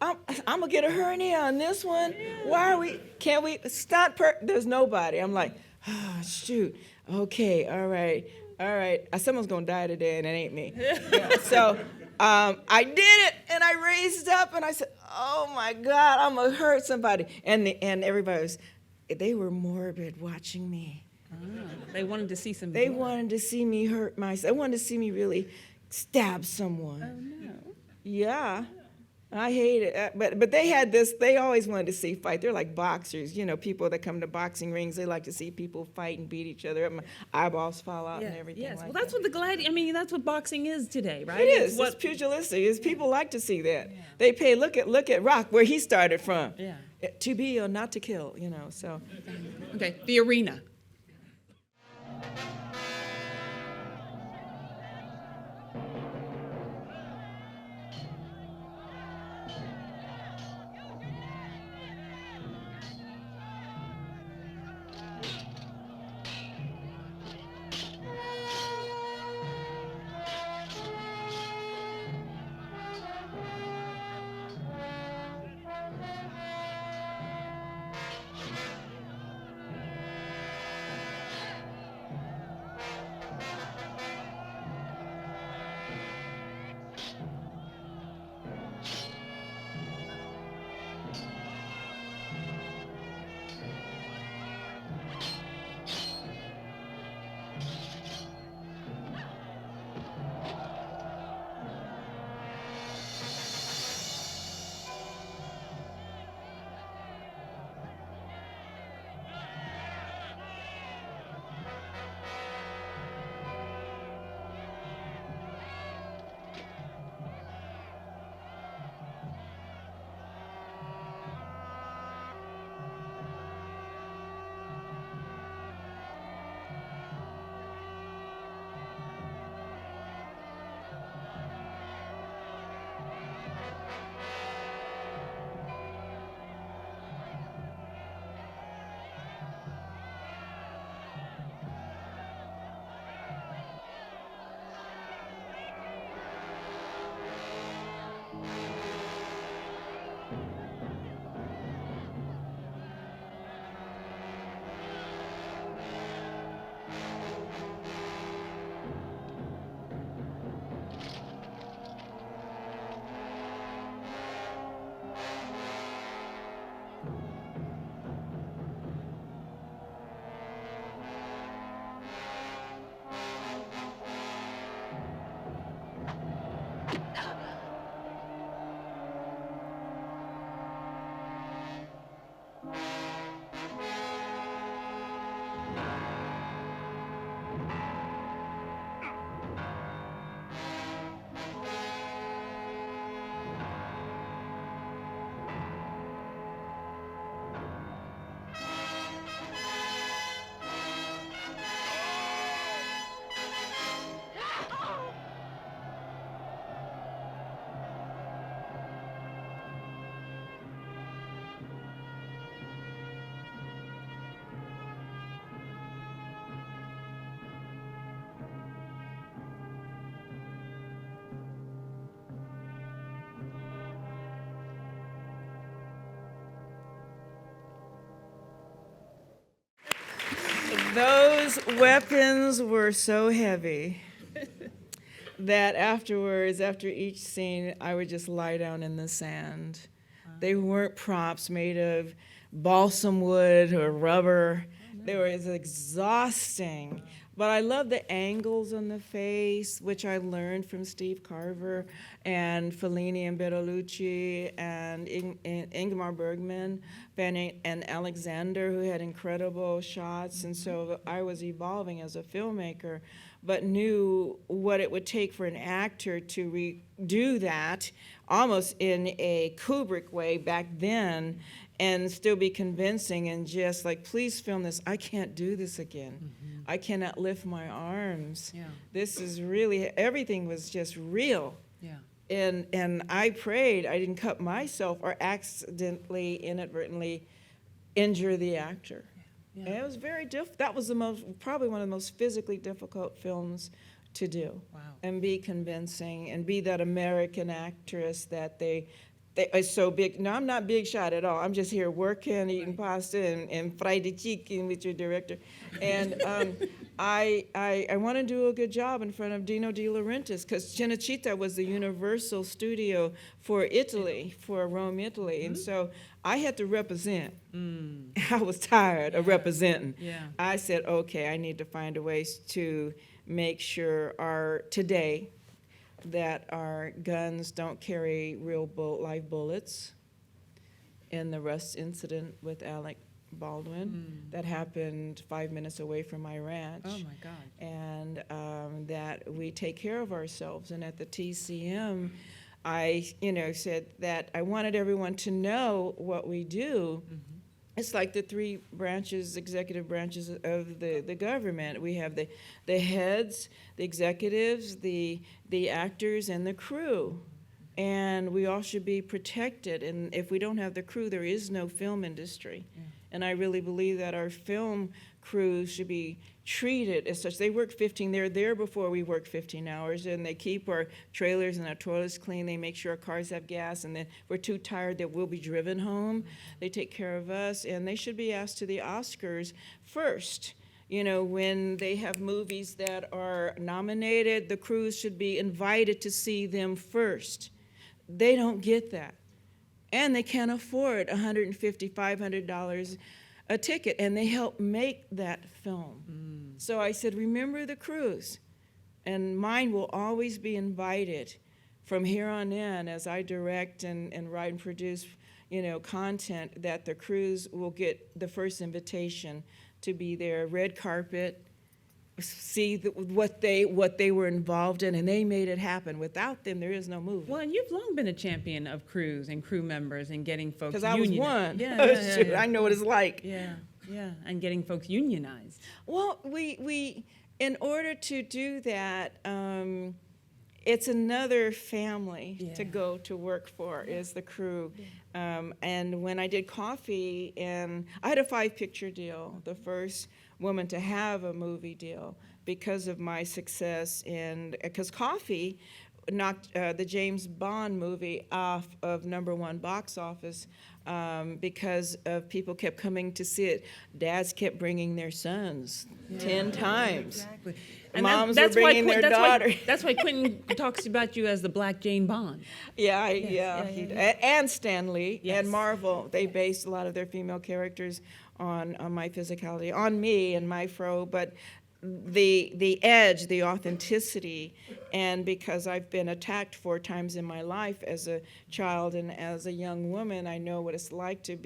I'm gonna get a hernia on this one. Yeah. Can't we stop? There's nobody. I'm like, oh shoot. Okay, all right. Someone's gonna die today, and it ain't me. So I did it, and I raised up, and I said, oh my God, I'm gonna hurt somebody. And everybody they were morbid watching me. They wanted to see some. They wanted to see me hurt myself. They wanted to see me really stab someone. Oh no. Yeah. I hate it. But they had this, they always wanted to see fight. They're like boxers, you know, people that come to boxing rings, they like to see people fight and beat each other up. My eyeballs fall out and everything Yes. like Well, that's that. what that's what boxing is today, right? It is. It's what, It's pugilistic. It's, people like to see that. They pay. Look at Rock, where he started from. Yeah. To be or not to kill, you know. So. Okay, the arena. Those weapons were so heavy that afterwards, after each scene, I would just lie down in the sand. They weren't props made of balsam wood or rubber. They were exhausting. But I love the angles on the face, which I learned from Steve Carver and Fellini and Bertolucci and Ingmar Bergman and Alexander, who had incredible shots. And so I was evolving as a filmmaker, but knew what it would take for an actor to redo that almost in a Kubrick way back then and still be convincing and just like, please film this. I can't do this again. I cannot lift my arms. Yeah. This is really, everything was just real. Yeah. And I prayed I didn't cut myself or accidentally, inadvertently injure the actor. Yeah. And it was very that was probably one of the most physically difficult films to do. Wow. And be convincing and be that American actress that they are so big. No, I'm not big shot at all. I'm just here working, eating pasta and fried chicken with your director. And I want to do a good job in front of Dino De Laurentiis, because Cinecittà was the Universal studio for Italy, for Rome, Italy. And so I had to represent. I was tired of representing. Yeah. I said, okay, I need to find a way to make sure today, that our guns don't carry real live bullets. In the Rust incident with Alec Baldwin, that happened 5 minutes away from my ranch. Oh my God. And that we take care of ourselves. And at the TCM, I, said that I wanted everyone to know what we do. It's like the three branches, executive branches of the government. We have the heads, the executives, the actors, and the crew. And we all should be protected. And if we don't have the crew, there is no film industry. Yeah. And I really believe that our film crews should be treated as such. They work 15, they're there before we work 15 hours, and they keep our trailers and our toilets clean. They make sure our cars have gas, and then if we're too tired that we'll be driven home. They take care of us, and they should be asked to the Oscars first. When they have movies that are nominated, the crews should be invited to see them first. They don't get that. And they can't afford $150, $500 a ticket, and they help make that film. So I said, remember the crews. And mine will always be invited from here on in as I direct and write and produce, content, that the crews will get the first invitation to be there, red carpet, see what they were involved in, and they made it happen. Without them, there is no movie. Well, and you've long been a champion of crews and crew members and getting folks because I was one. Yeah. I know what it's like. Yeah, and getting folks unionized. Well, we in order to do that, it's another family to go to work for, is the crew. And when I did Coffy, and I had a 5-picture deal, the first woman to have a movie deal because of my success, and because Coffy knocked the James Bond movie off of #1 box office because of people kept coming to see it. Dads kept bringing their sons 10 times. Exactly. Moms were bringing their daughter. That's why Quentin talks about you as the Black Jane Bond. Yeah. And Stan Lee and Marvel. They Yes. based a lot of their female characters on my physicality, on me and my fro, but the edge, the authenticity, and because I've been attacked 4 times in my life as a child and as a young woman, I know what it's like to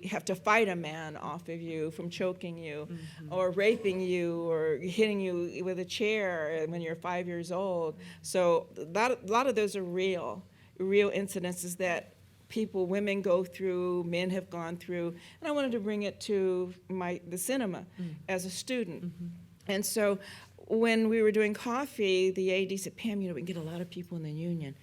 have to fight a man off of you from choking you, or raping you, or hitting you with a chair when you're 5 years old. So a lot of those are real incidences that women go through, men have gone through, and I wanted to bring it to the cinema as a student. And so when we were doing Coffy, the AD said, Pam, we can get a lot of people in the union.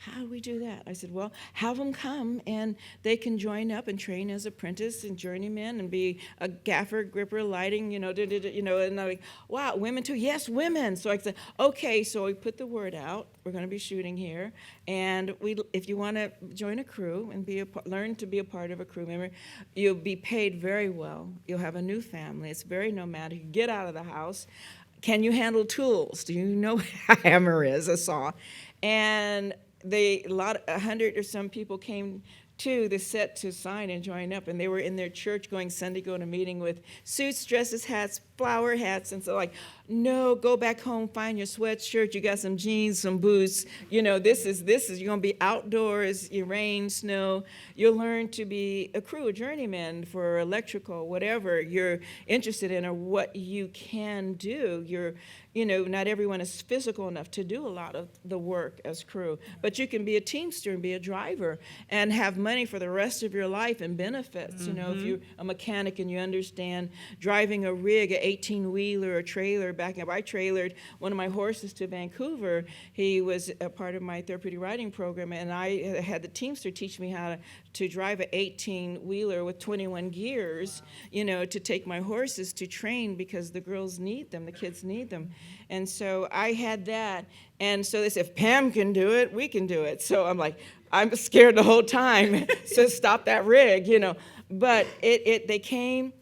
How do we do that? I said, well, have them come and they can join up and train as apprentice and journeyman and be a gaffer, gripper, lighting, and I'm like, wow, women too? Yes, women. So I said, okay, so we put the word out. We're going to be shooting here. And if you want to join a crew and learn to be a part of a crew member, you'll be paid very well. You'll have a new family. It's very nomadic. You get out of the house. Can you handle tools? Do you know what a hammer is, a saw? And 100 or some people came to the set to sign and join up, and they were in their church going Sunday, going to meeting with suits, dresses, hats, flower hats, and so no, go back home, find your sweatshirt, you got some jeans, some boots, this is you're gonna be outdoors, rain, snow, you'll learn to be a crew, a journeyman for electrical, whatever you're interested in or what you can do. Not everyone is physical enough to do a lot of the work as crew, but you can be a teamster and be a driver and have money for the rest of your life and benefits. If you're a mechanic and you understand driving a rig, an 18-wheeler or trailer, backing up. I trailered one of my horses to Vancouver. He was a part of my therapeutic riding program, and I had the teamster teach me how to drive an 18-wheeler with 21 gears, to take my horses to train because the girls need them, the kids need them. And so I had that. And so they said, if Pam can do it, we can do it. So I'm like, I'm scared the whole time. So stop that rig, But they came,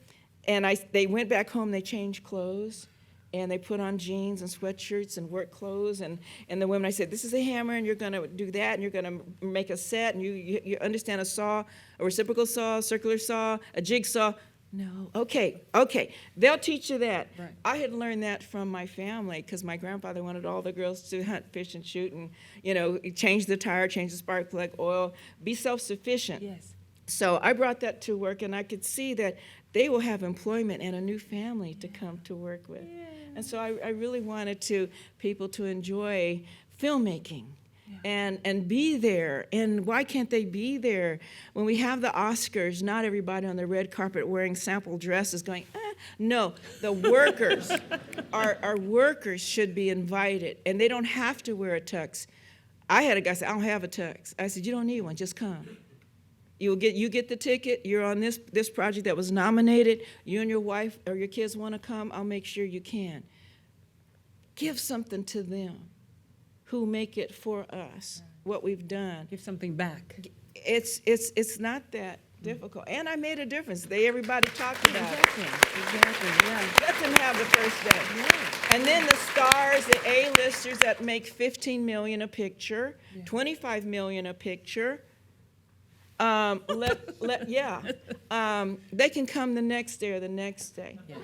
and they went back home, they changed clothes, and they put on jeans and sweatshirts and work clothes. And the women, I said, this is a hammer, and you're going to do that, and you're going to make a set, and you understand a saw, a reciprocal saw, a circular saw, a jigsaw. No. Okay. They'll teach you that. Right. I had learned that from my family because my grandfather wanted all the girls to hunt, fish, and shoot, and change the tire, change the spark plug, oil, be self-sufficient. Yes. So I brought that to work, and I could see that they will have employment and a new family to come to work with. Yeah. And so I really wanted people to enjoy filmmaking. And be there. And why can't they be there? When we have the Oscars, not everybody on the red carpet wearing sample dresses going, No, the workers, our workers should be invited. And they don't have to wear a tux. I had a guy say, I don't have a tux. I said, you don't need one, just come. You get the ticket, you're on this project that was nominated, you and your wife or your kids want to come, I'll make sure you can. Give something to them who make it for us, what we've done. Give something back. It's not that difficult. And I made a difference. Everybody talked about it. Exactly, yeah. Let them have the first day. Yeah. And then the stars, the A-listers that make $15 million a picture, $25 million a picture, they can come the next day or the next day. Yeah.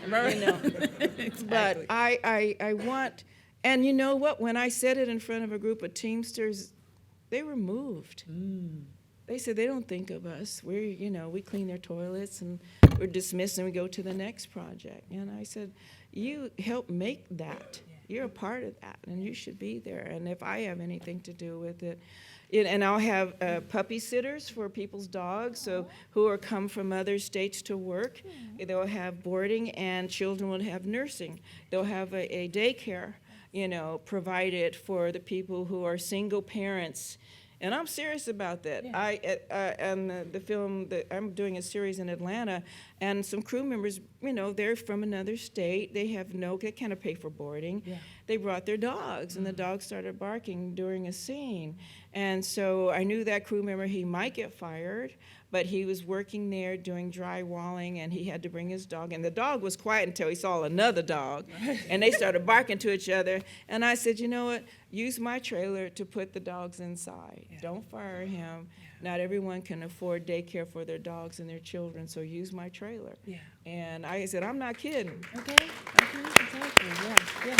But I want, and you know what? When I said it in front of a group of Teamsters, they were moved. They said they don't think of us. We clean their toilets and we're dismissed and we go to the next project. And I said, you help make that. You're a part of that and you should be there. And if I have anything to do with it, and I'll have puppy sitters for people's dogs, who are come from other states to work. They'll have boarding, and children will have nursing. They'll have a daycare, provided for the people who are single parents. And I'm serious about that. Yeah. And the film that I'm doing a series in Atlanta, and some crew members, they're from another state. They can't pay for boarding. Yeah. They brought their dogs, and the dogs started barking during a scene. And so I knew that crew member, he might get fired, but he was working there doing drywalling, and he had to bring his dog. And the dog was quiet until he saw another dog, and they started barking to each other. And I said, you know what? Use my trailer to put the dogs inside. Yeah. Don't fire him. Yeah. Not everyone can afford daycare for their dogs and their children, so use my trailer. Yeah. And I said, I'm not kidding. Okay, exactly, yeah.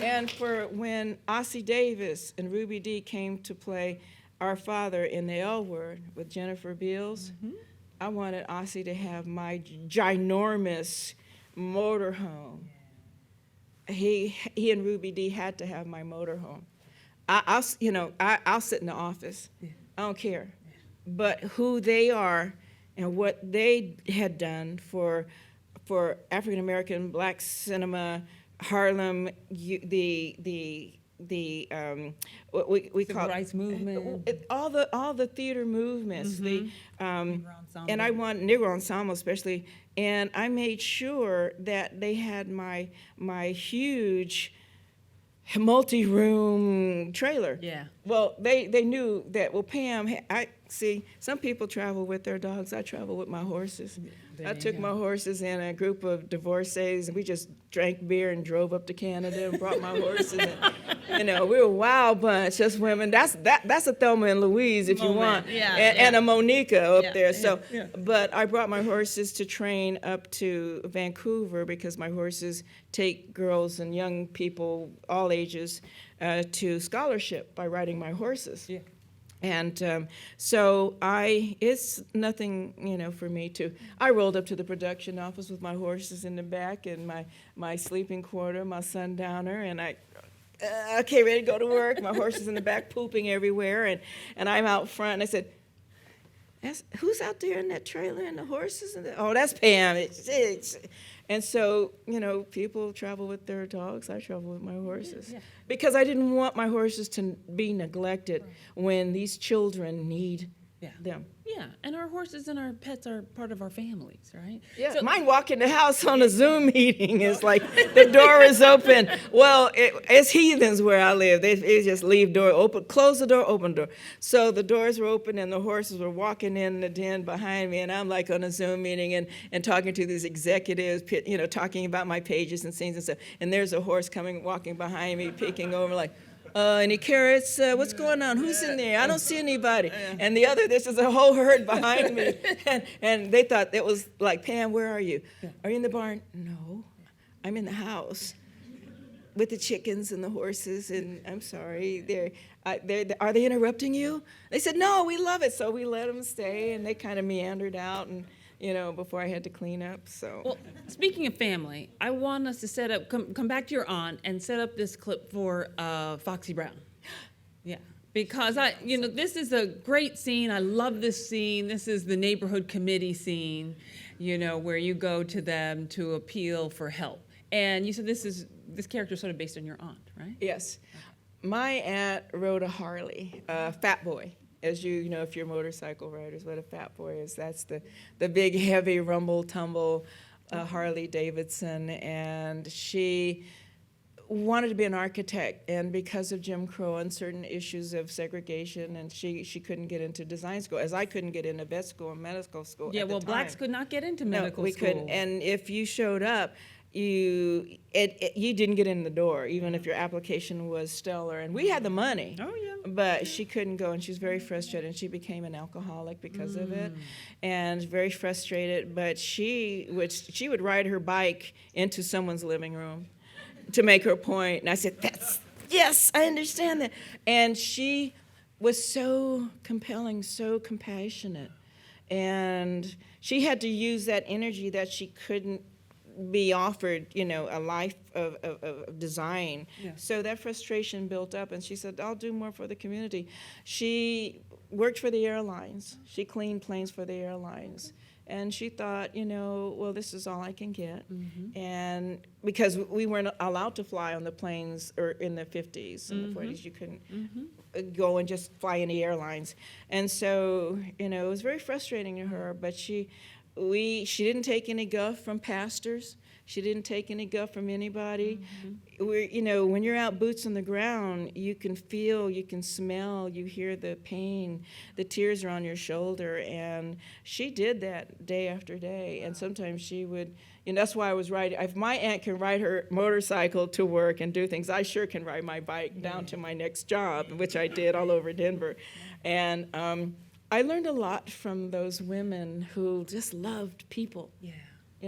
And for when Ossie Davis and Ruby Dee came to play our father in the L Word with Jennifer Beals, I wanted Ossie to have my ginormous motorhome. He and Ruby Dee had to have my motorhome. I'll sit in the office. Yeah. I don't care. Yeah. But who they are and what they had done for African American black cinema, Harlem, what we call rights movement, all the theater movements, and I want Negro Ensemble especially, and I made sure that they had my huge multi-room trailer. Yeah. Well, they knew that. Well, Pam, I see some people travel with their dogs. I travel with my horses. I took my horses and a group of divorcees, and we just drank beer and drove up to Canada and brought my horses. And, we were a wild bunch, just women. That's a Thelma and Louise, if you want, and a Monica up there. So, but I brought my horses to train up to Vancouver because my horses take girls and young people, all ages, to scholarship by riding my horses. Yeah. And so it's nothing, for me I rolled up to the production office with my horses in the back and my sleeping quarter, my sundowner, and ready to go to work. My horses in the back pooping everywhere, and I'm out front, and I said, who's out there in that trailer and the horses? Oh, that's Pam. And so, people travel with their dogs. I travel with my horses. Yeah. Because I didn't want my horses to be neglected when these children need them. Yeah, and our horses and our pets are part of our families, right? Yeah, so, mine walk in the house on a Zoom meeting. It's like the door is open. Well, it's heathens where I live. They just leave door open, close the door, open the door. So the doors were open and the horses were walking in the den behind me, and I'm like on a Zoom meeting and talking to these executives, talking about my pages and scenes and stuff. And there's a horse walking behind me, peeking over like, Any carrots? What's going on? Who's in there? I don't see anybody. And the other, this is a whole herd behind me. And they thought it was like, Pam, where are you? Are you in the barn? No, I'm in the house with the chickens and the horses. And I'm sorry, are they interrupting you? They said, no, we love it. So we let them stay, and they kind of meandered out, and before I had to clean up. So. Well, speaking of family, I want us to come back to your aunt and set up this clip for Foxy Brown. Yeah, because this is a great scene. I love this scene. This is the neighborhood committee scene, where you go to them to appeal for help. And you said this character is sort of based on your aunt, right? Yes. My aunt rode a Harley, Fat Boy. As you know, if you're motorcycle riders, what a Fat Boy is. That's the big, heavy, rumble-tumble Harley Davidson. And she wanted to be an architect. And because of Jim Crow and certain issues of segregation, and she couldn't get into design school, as I couldn't get into vet school and medical school Yeah, at the well, time. blacks could not get into medical school. No, we couldn't. And if you showed up, you didn't get in the door, even if your application was stellar. And we had the money. Oh, yeah. But she couldn't go, and she was very frustrated, and she became an alcoholic because of it, and very frustrated. But she would ride her bike into someone's living room to make her point. And I said, yes, I understand that. And she was so compelling, so compassionate. And she had to use that energy that she couldn't be offered, a life of design. Yeah. So that frustration built up, and she said, I'll do more for the community. She worked for the airlines. She cleaned planes for the airlines. And she thought, well, this is all I can get. And because we weren't allowed to fly on the planes or in the 50s and the 40s, you couldn't go and just fly any airlines. And so, it was very frustrating to her, but she didn't take any guff from pastors. She didn't take any guff from anybody. When you're out boots on the ground, you can feel, you can smell, you hear the pain, the tears are on your shoulder, and she did that day after day. And sometimes she would, that's why I was riding. If my aunt can ride her motorcycle to work and do things, I sure can ride my bike down to my next job, which I did all over Denver. And I learned a lot from those women who just loved people. Yeah.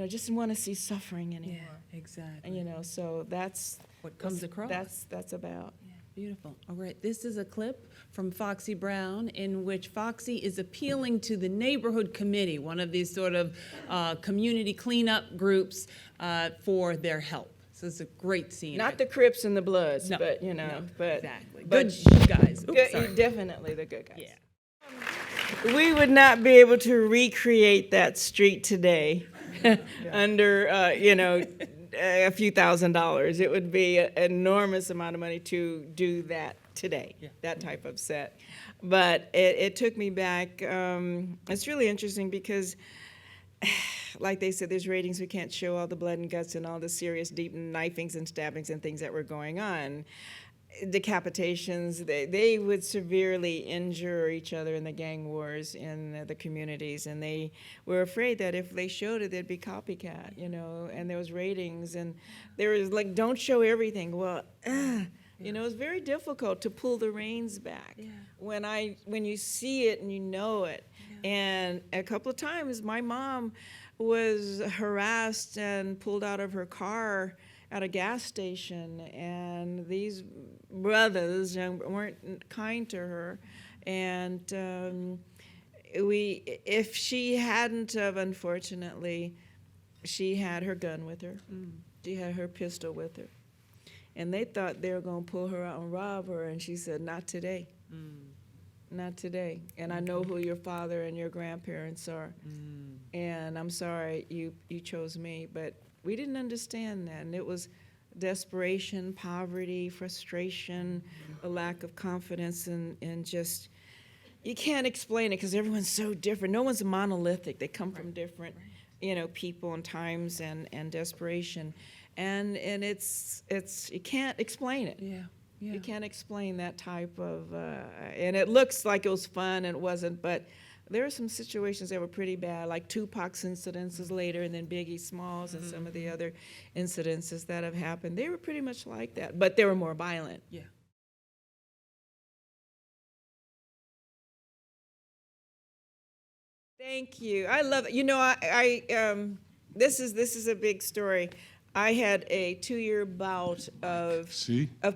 Just didn't want to see suffering anymore. Yeah, exactly. And so that's what comes across. That's about. Yeah, beautiful. All right, this is a clip from Foxy Brown in which Foxy is appealing to the neighborhood committee, one of these sort of community cleanup groups, for their help. So it's a great scene. Not the Crips and the Bloods, No, but no, but exactly. but Good guys. Oops, good, sorry. definitely the good guys. Yeah. We would not be able to recreate that street today under, a few $1,000s. It would be an enormous amount of money to do that today, that type of set. But it took me back. It's really interesting because, like they said, there's ratings. We can't show all the blood and guts and all the serious, deep knifings and stabbings and things that were going on. Decapitations, they would severely injure each other in the gang wars in the communities, and they were afraid that if they showed it, there'd be copycat, and there was ratings, and there was like, don't show everything. Well, it's very difficult to pull the reins back when you see it and you know it. And a couple of times, my mom was harassed and pulled out of her car at a gas station, and these brothers weren't kind to her. And if she hadn't have, unfortunately, she had her gun with her. She had her pistol with her. And they thought they were going to pull her out and rob her, and she said, not today. Not today. And I know who your father and your grandparents are. And I'm sorry you chose me, but we didn't understand that, and it was desperation, poverty, frustration, a lack of confidence, and just, you can't explain it because everyone's so different. No one's monolithic. They come from different, people and times and desperation, and it's you can't explain it. Yeah. You can't explain that type of, and it looks like it was fun, and it wasn't, but there are some situations that were pretty bad, like Tupac's incidences later, and then Biggie Smalls and some of the other incidences that have happened. They were pretty much like that, but they were more violent. Yeah. Thank you. I love it. You know, this is a big story. I had a 2-year bout of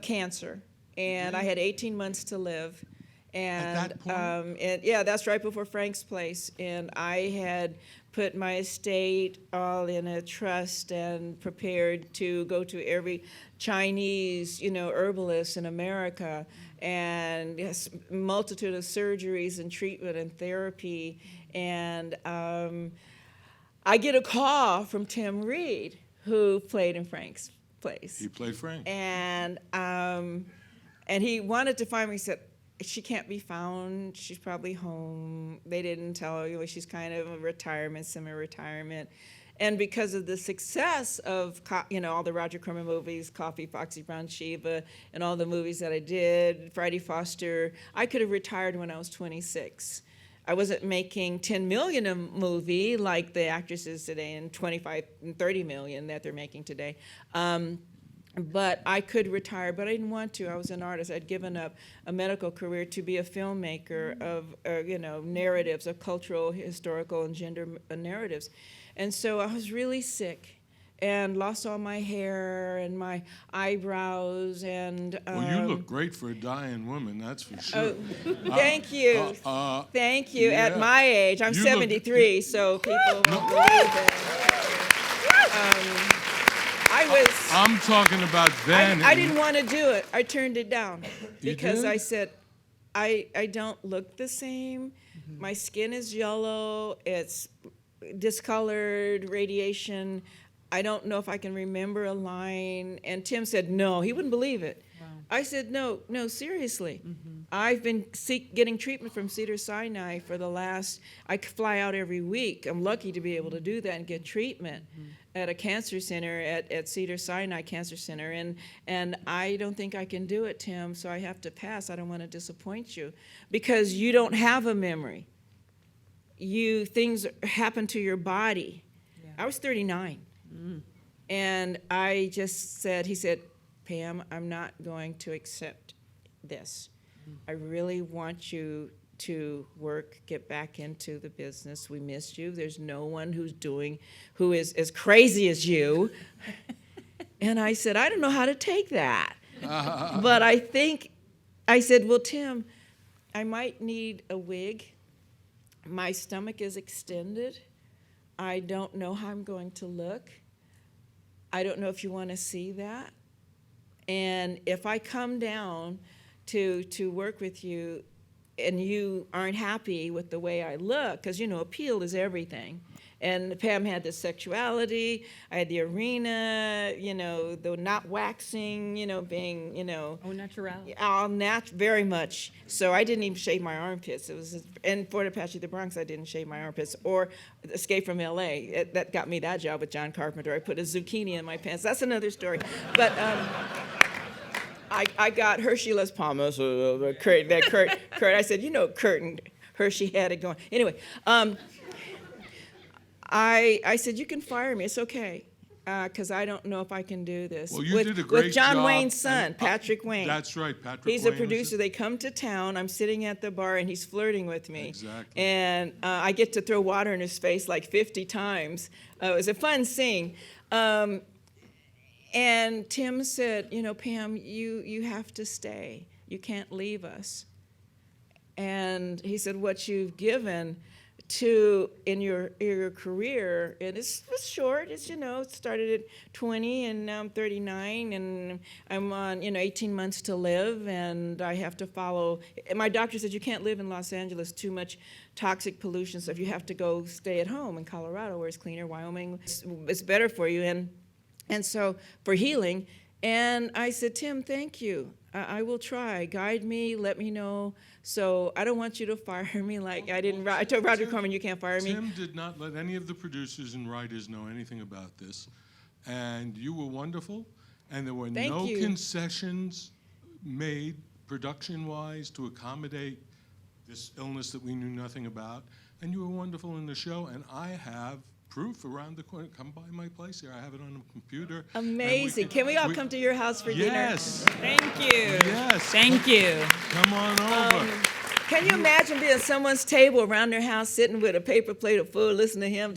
cancer, and I had 18 months to live. And, At that point? And yeah, that's right before Frank's place. And I had put my estate all in a trust and prepared to go to every Chinese, herbalist in America, and yes, multitude of surgeries and treatment and therapy. And I get a call from Tim Reed, who played in Frank's place. He played Frank. And he wanted to find me. He said, she can't be found. She's probably home. They didn't tell her. She's kind of a retirement, semi-retirement. And because of the success of, all the Roger Corman movies, Coffy, Foxy Brown, Sheba, and all the movies that I did, Friday Foster, I could have retired when I was 26. I wasn't making 10 million a movie like the actresses today, and 25 and 30 million that they're making today. But I could retire, but I didn't want to. I was an artist. I'd given up a medical career to be a filmmaker of, narratives, of cultural, historical, and gender narratives. And so I was really sick and lost all my hair and my eyebrows. And Well, you look great for a dying woman, that's for sure. Thank you. Thank you. Yeah. At my age, I'm You 73, so people won't believe it. I'm talking about then. I didn't want to do it. I turned it down because did? I said, I don't look the same. My skin is yellow. It's discolored, radiation. I don't know if I can remember a line. And Tim said, no, he wouldn't believe it. Wow. I said, no, seriously. I've been getting treatment from Cedars-Sinai for the last, I fly out every week. I'm lucky to be able to do that and get treatment at a cancer center, at Cedars-Sinai Cancer Center. And I don't think I can do it, Tim, so I have to pass. I don't want to disappoint you because you don't have a memory. Things happen to your body. Yeah. I was 39. And I just said, he said, Pam, I'm not going to accept this. I really want you to work, get back into the business. We missed you. There's no one who is as crazy as you. And I said, I don't know how to take that. But I said, well, Tim, I might need a wig. My stomach is extended. I don't know how I'm going to look. I don't know if you want to see that. And if I come down to work with you and you aren't happy with the way I look, because, appeal is everything. And Pam had the sexuality, I had the arena, the not waxing, being, Oh, natural. all very much. So I didn't even shave my armpits. It was in Fort Apache, the Bronx, I didn't shave my armpits. Or Escape from L.A. That got me that job with John Carpenter. I put a zucchini in my pants. That's another story. But I got Hershey Les Palmas, Kurt. I said, Kurt and Hershey had it going. Anyway, I said, you can fire me. It's okay, because I don't know if I can do this. Well, you did a great with John job. Wayne's son, Patrick Wayne. That's right, Patrick He's Wayne a producer. They come to town. I'm sitting at the bar, and he's flirting with me. Exactly. And I get to throw water in his face like 50 times. It was a fun scene. And Tim said, Pam, you have to stay. You can't leave us. And he said, what you've given in your career, and it's short. It's, it started at 20, and now I'm 39, and I'm on, 18 months to live, and I have to follow. My doctor said you can't live in Los Angeles, too much toxic pollution, so if you have to go stay at home in Colorado, where it's cleaner, Wyoming, it's better for you, and so for healing. And I said, Tim, thank you. I will try. Guide me, let me know. So I don't want you to fire me like I didn't. I told Roger Corman, you can't fire me. Tim did not let any of the producers and writers know anything about this. And you were wonderful. And there were no concessions made production-wise to accommodate this illness that we knew nothing about. And you were wonderful in the show. And I have proof around the corner. Come by my place here. I have it on a computer. Amazing. Can we all come to your house for dinner? Yes. Thank you. Yes. Thank you. Come on over. Can you imagine being at someone's table around their house, sitting with a paper plate of food, listening to him?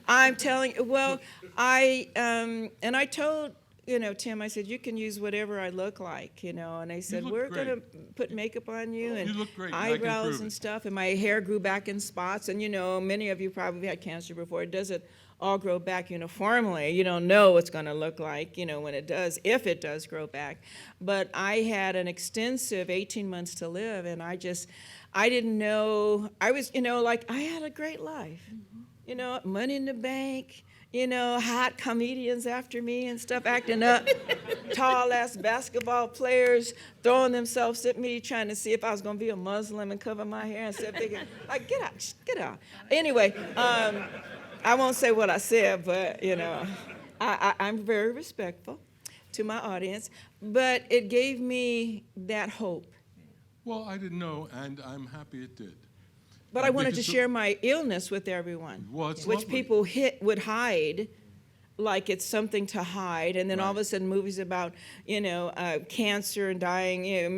I'm telling you, well, and I told, Tim, I said, you can use whatever I look like, and they said, we're going to put makeup on you and You look great. I can eyebrows prove and it. stuff, and my hair grew back in spots, and many of you probably had cancer before. It doesn't all grow back uniformly. You don't know what's going to look like, when it does, if it does grow back. But I had an extensive 18 months to live, and I didn't know, I was, I had a great life, money in the bank, hot comedians after me and stuff acting up, tall-ass basketball players throwing themselves at me, trying to see if I was going to be a Muslim and cover my hair and stuff. Thinking, like, get out. Anyway, I won't say what I said, but, I'm very respectful to my audience, but it gave me that hope. Well, I didn't know, and I'm happy it did. But I wanted to share my illness with everyone, Well, it's which lovely. people would hide, like it's something to hide, and then all of a sudden movies about cancer and dying,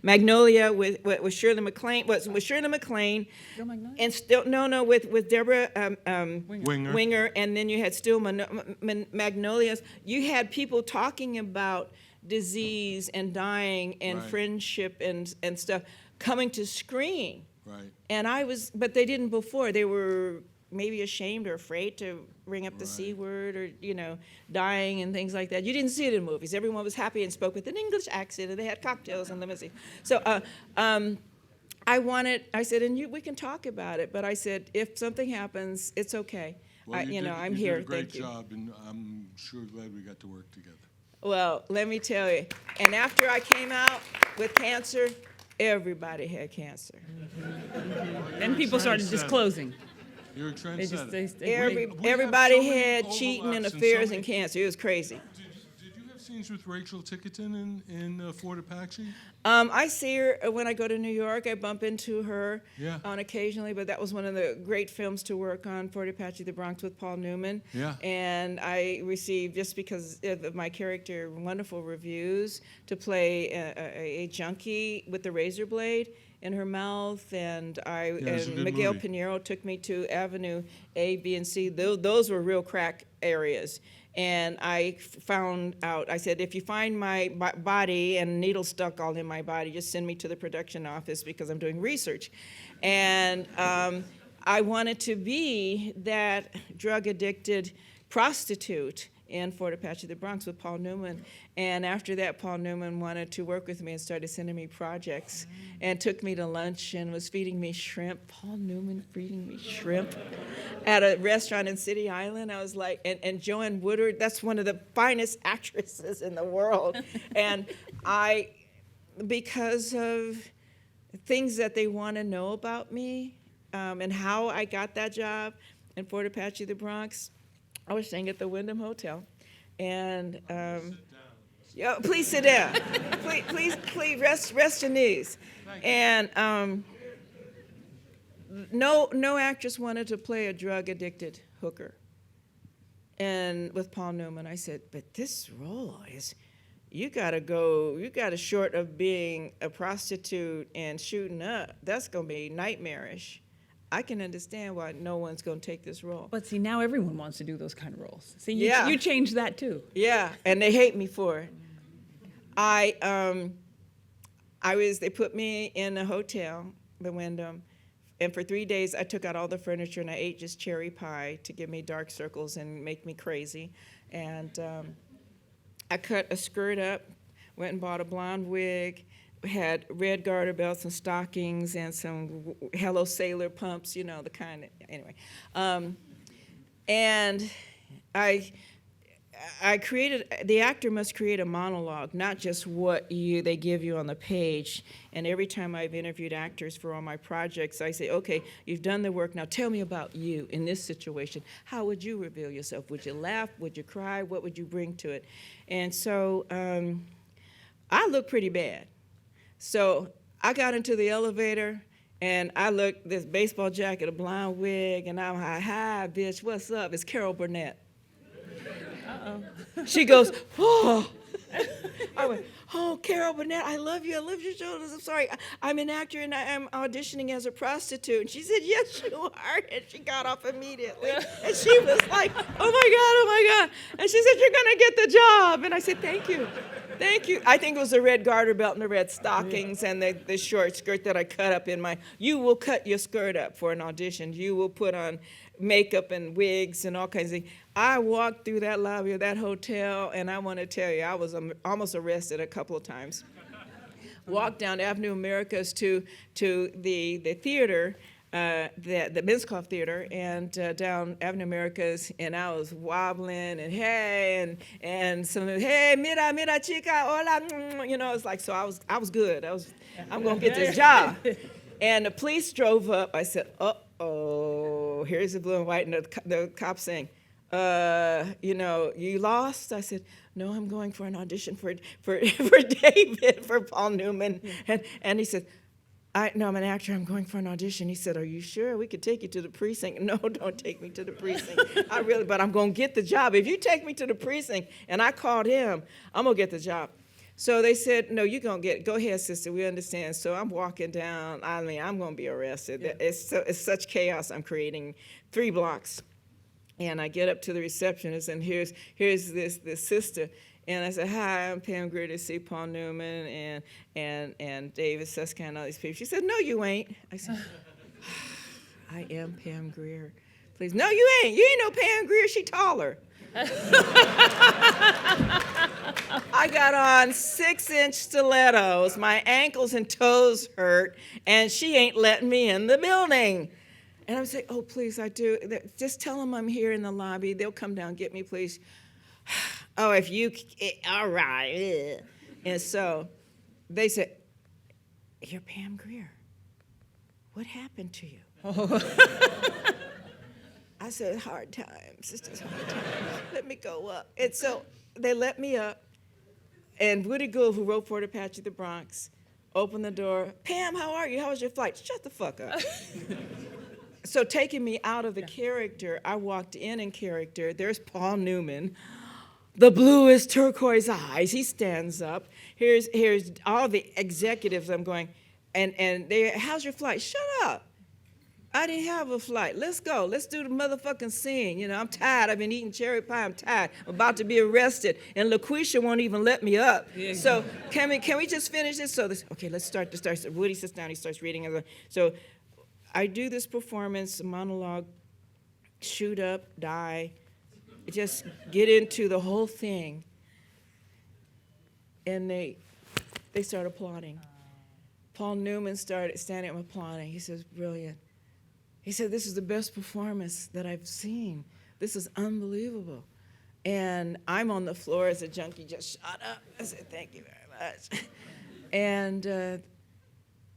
Magnolia with Shirley MacLaine, with Shirley MacLaine, and still with Deborah Winger, and then you had still Magnolias. You had people talking about disease and dying and Right. friendship and stuff coming to screen. Right. And but they didn't before. They were maybe ashamed or afraid to bring up the C word or, dying and things like that. You didn't see it in movies. Everyone was happy and spoke with an English accent, and they had cocktails and limousine. So I said, and we can talk about it, but I said, if something happens, it's okay. Well, I'm you here. did a great Thank you. job, and I'm sure glad we got to work together. Well, let me tell you. And after I came out with cancer, everybody had cancer. Then people started Trendsetter. disclosing. You're a They just trendsetter. they We have Everybody so many had cheating and overlaps and affairs so and many- cancer. It was crazy. Did you have scenes with Rachel Tickerton in Fort Apache? I see her when I go to New York. I bump into her Yeah. on occasionally, but that was one of the great films to work on, Fort Apache, the Bronx with Paul Newman. Yeah. And I received, just because of my character, wonderful reviews to play a junkie with the razor blade in her mouth, and it's a good Miguel movie. Pinheiro took me to Avenue A, B, and C. Those were real crack areas. And I found out, I said, if you find my body and needles stuck all in my body, just send me to the production office because I'm doing research. And I wanted to be that drug-addicted prostitute in Fort Apache, the Bronx, with Paul Newman. And after that, Paul Newman wanted to work with me and started sending me projects and took me to lunch and was feeding me shrimp. Paul Newman feeding me shrimp at a restaurant in City Island. I was like, and Joanne Woodward, that's one of the finest actresses in the world. And because of things that they want to know about me and how I got that job in Fort Apache, the Bronx, I was staying at the Wyndham Hotel, and please sit down. please rest your knees. And no actress wanted to play a drug-addicted hooker. And with Paul Newman, I said, but this role is, you gotta short of being a prostitute and shooting up. That's gonna be nightmarish. I can understand why no one's going to take this role. But see, now everyone wants to do those kind of roles. See, Yeah. you changed that too. Yeah, and they hate me for it. They put me in a hotel, the Wyndham, and for 3 days I took out all the furniture and I ate just cherry pie to give me dark circles and make me crazy. And I cut a skirt up, went and bought a blonde wig, had red garter belts and stockings and some Hello Sailor pumps, the kind of, anyway. And I created, the actor must create a monologue, not just what they give you on the page. And every time I've interviewed actors for all my projects, I say, okay, you've done the work, now tell me about you in this situation. How would you reveal yourself? Would you laugh? Would you cry? What would you bring to it? And so I look pretty bad. So I got into the elevator, and I looked, this baseball jacket, a blonde wig, and I'm like, hi, bitch, what's up? It's Carol Burnett. Uh-oh. She goes, oh. I went, oh, Carol Burnett, I love you. I love your shoulders. I'm sorry. I'm an actor and I'm auditioning as a prostitute. And she said, yes, you are. And she got off immediately. And she was like, oh my God. And she said, you're going to get the job. And I said, thank you. Thank you. I think it was the red garter belt and the red stockings and the short skirt that I cut up in my, you will cut your skirt up for an audition. You will put on makeup and wigs and all kinds of things. I walked through that lobby of that hotel, and I want to tell you, I was almost arrested a couple of times. Walked down Avenue Americas to the theater, the Minskoff Theater, and down Avenue Americas, and I was wobbling and hey, and some hey, mira chica, hola, you know, it's like, so I was good. I'm gonna get this job. And the police drove up. I said, uh-oh, here's the blue and white, and the cop saying, you know, you lost? I said, no, I'm going for an audition for David, for Paul Newman. And he said, no, I'm an actor. I'm going for an audition. He said, are you sure? We could take you to the precinct. No, don't take me to the precinct. But I'm going to get the job. If you take me to the precinct, and I called him, I'm going to get the job. So they said, no, you're going to get it. Go ahead, sister, we understand. So I'm walking down. I mean, I'm going to be arrested. Yeah. It's such chaos I'm creating, 3 blocks. And I get up to the receptionist, and here's this sister. And I said, hi, I'm Pam Grier to see Paul Newman and David Susskind and all these people. She said, no, you ain't. I said, I am Pam Grier. Please, no, you ain't. You ain't no Pam Grier. She taller. I got on 6-inch stilettos. My ankles and toes hurt, and she ain't letting me in the building. And I'm saying, oh, please, I do. Just tell them I'm here in the lobby. They'll come down and get me, please. Oh, if you, all right. And so they said, you're Pam Grier. What happened to you? Oh. I said, hard times. It's just hard times. Let me go up. And so they let me up. And Woody Gould, who wrote Fort Apache, the Bronx, opened the door. Pam, how are you? How was your flight? Shut the fuck up. So taking me out of the character, I walked in character. There's Paul Newman, the bluest turquoise eyes. He stands up. Here's all the executives. I'm going, and they, how's your flight? Shut up. I didn't have a flight. Let's go. Let's do the motherfucking scene. You know, I'm tired. I've been eating cherry pie. I'm tired. I'm about to be arrested. And LaQuisha won't even let me up. Yeah. So can we just finish this? So this, okay, let's start. So Woody sits down. He starts reading. So I do this performance, monologue, shoot up, die, just get into the whole thing. And they start applauding. Paul Newman started standing up applauding. He says, brilliant. He said, this is the best performance that I've seen. This is unbelievable. And I'm on the floor as a junkie, just shut up. I said, thank you very much. And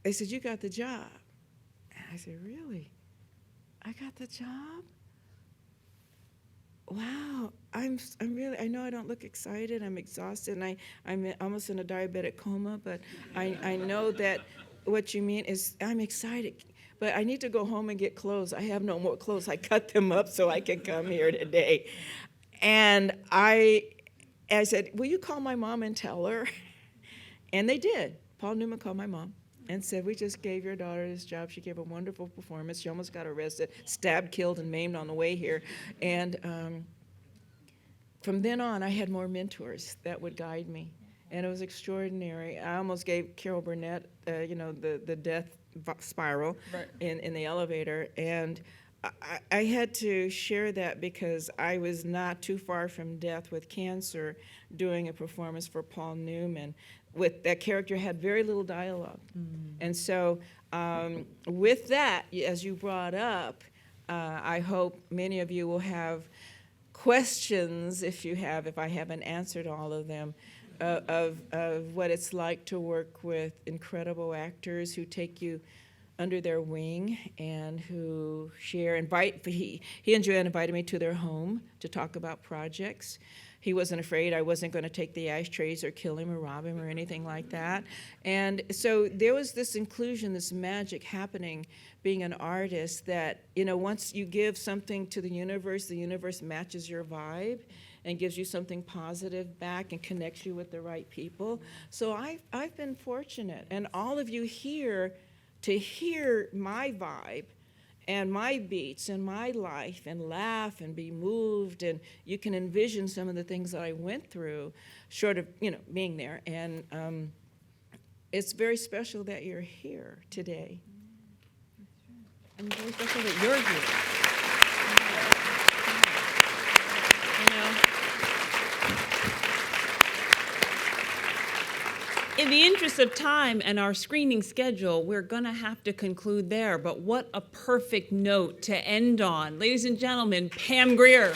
they said, you got the job. And I said, really? I got the job? Wow, I'm really, I know I don't look excited, I'm exhausted, and I'm almost in a diabetic coma, but I know that what you mean is I'm excited. But I need to go home and get clothes. I have no more clothes. I cut them up so I can come here today. And I said, will you call my mom and tell her? And they did. Paul Newman called my mom and said, we just gave your daughter this job. She gave a wonderful performance. She almost got arrested, stabbed, killed, and maimed on the way here. And from then on, I had more mentors that would guide me. And it was extraordinary. I almost gave Carol Burnett, the death spiral right. in the elevator, and I had to share that because I was not too far from death with cancer doing a performance for Paul Newman. With that character had very little dialogue. Mm. And so with that, as you brought up, I hope many of you will have questions if I haven't answered all of them. Of what it's like to work with incredible actors who take you under their wing and who share, he and Joanne invited me to their home to talk about projects. He wasn't afraid I wasn't going to take the ashtrays or kill him or rob him or anything like that. And so there was this inclusion, this magic happening being an artist that, once you give something to the universe matches your vibe. and gives you something positive back and connects you with the right people. So I've been fortunate, and all of you here to hear my vibe and my beats and my life and laugh and be moved, and you can envision some of the things that I went through short of, being there. And it's very special that you're here today. And very special that you're here. In the interest of time and our screening schedule, we're going to have to conclude there. But what a perfect note to end on. Ladies and gentlemen, Pam Grier.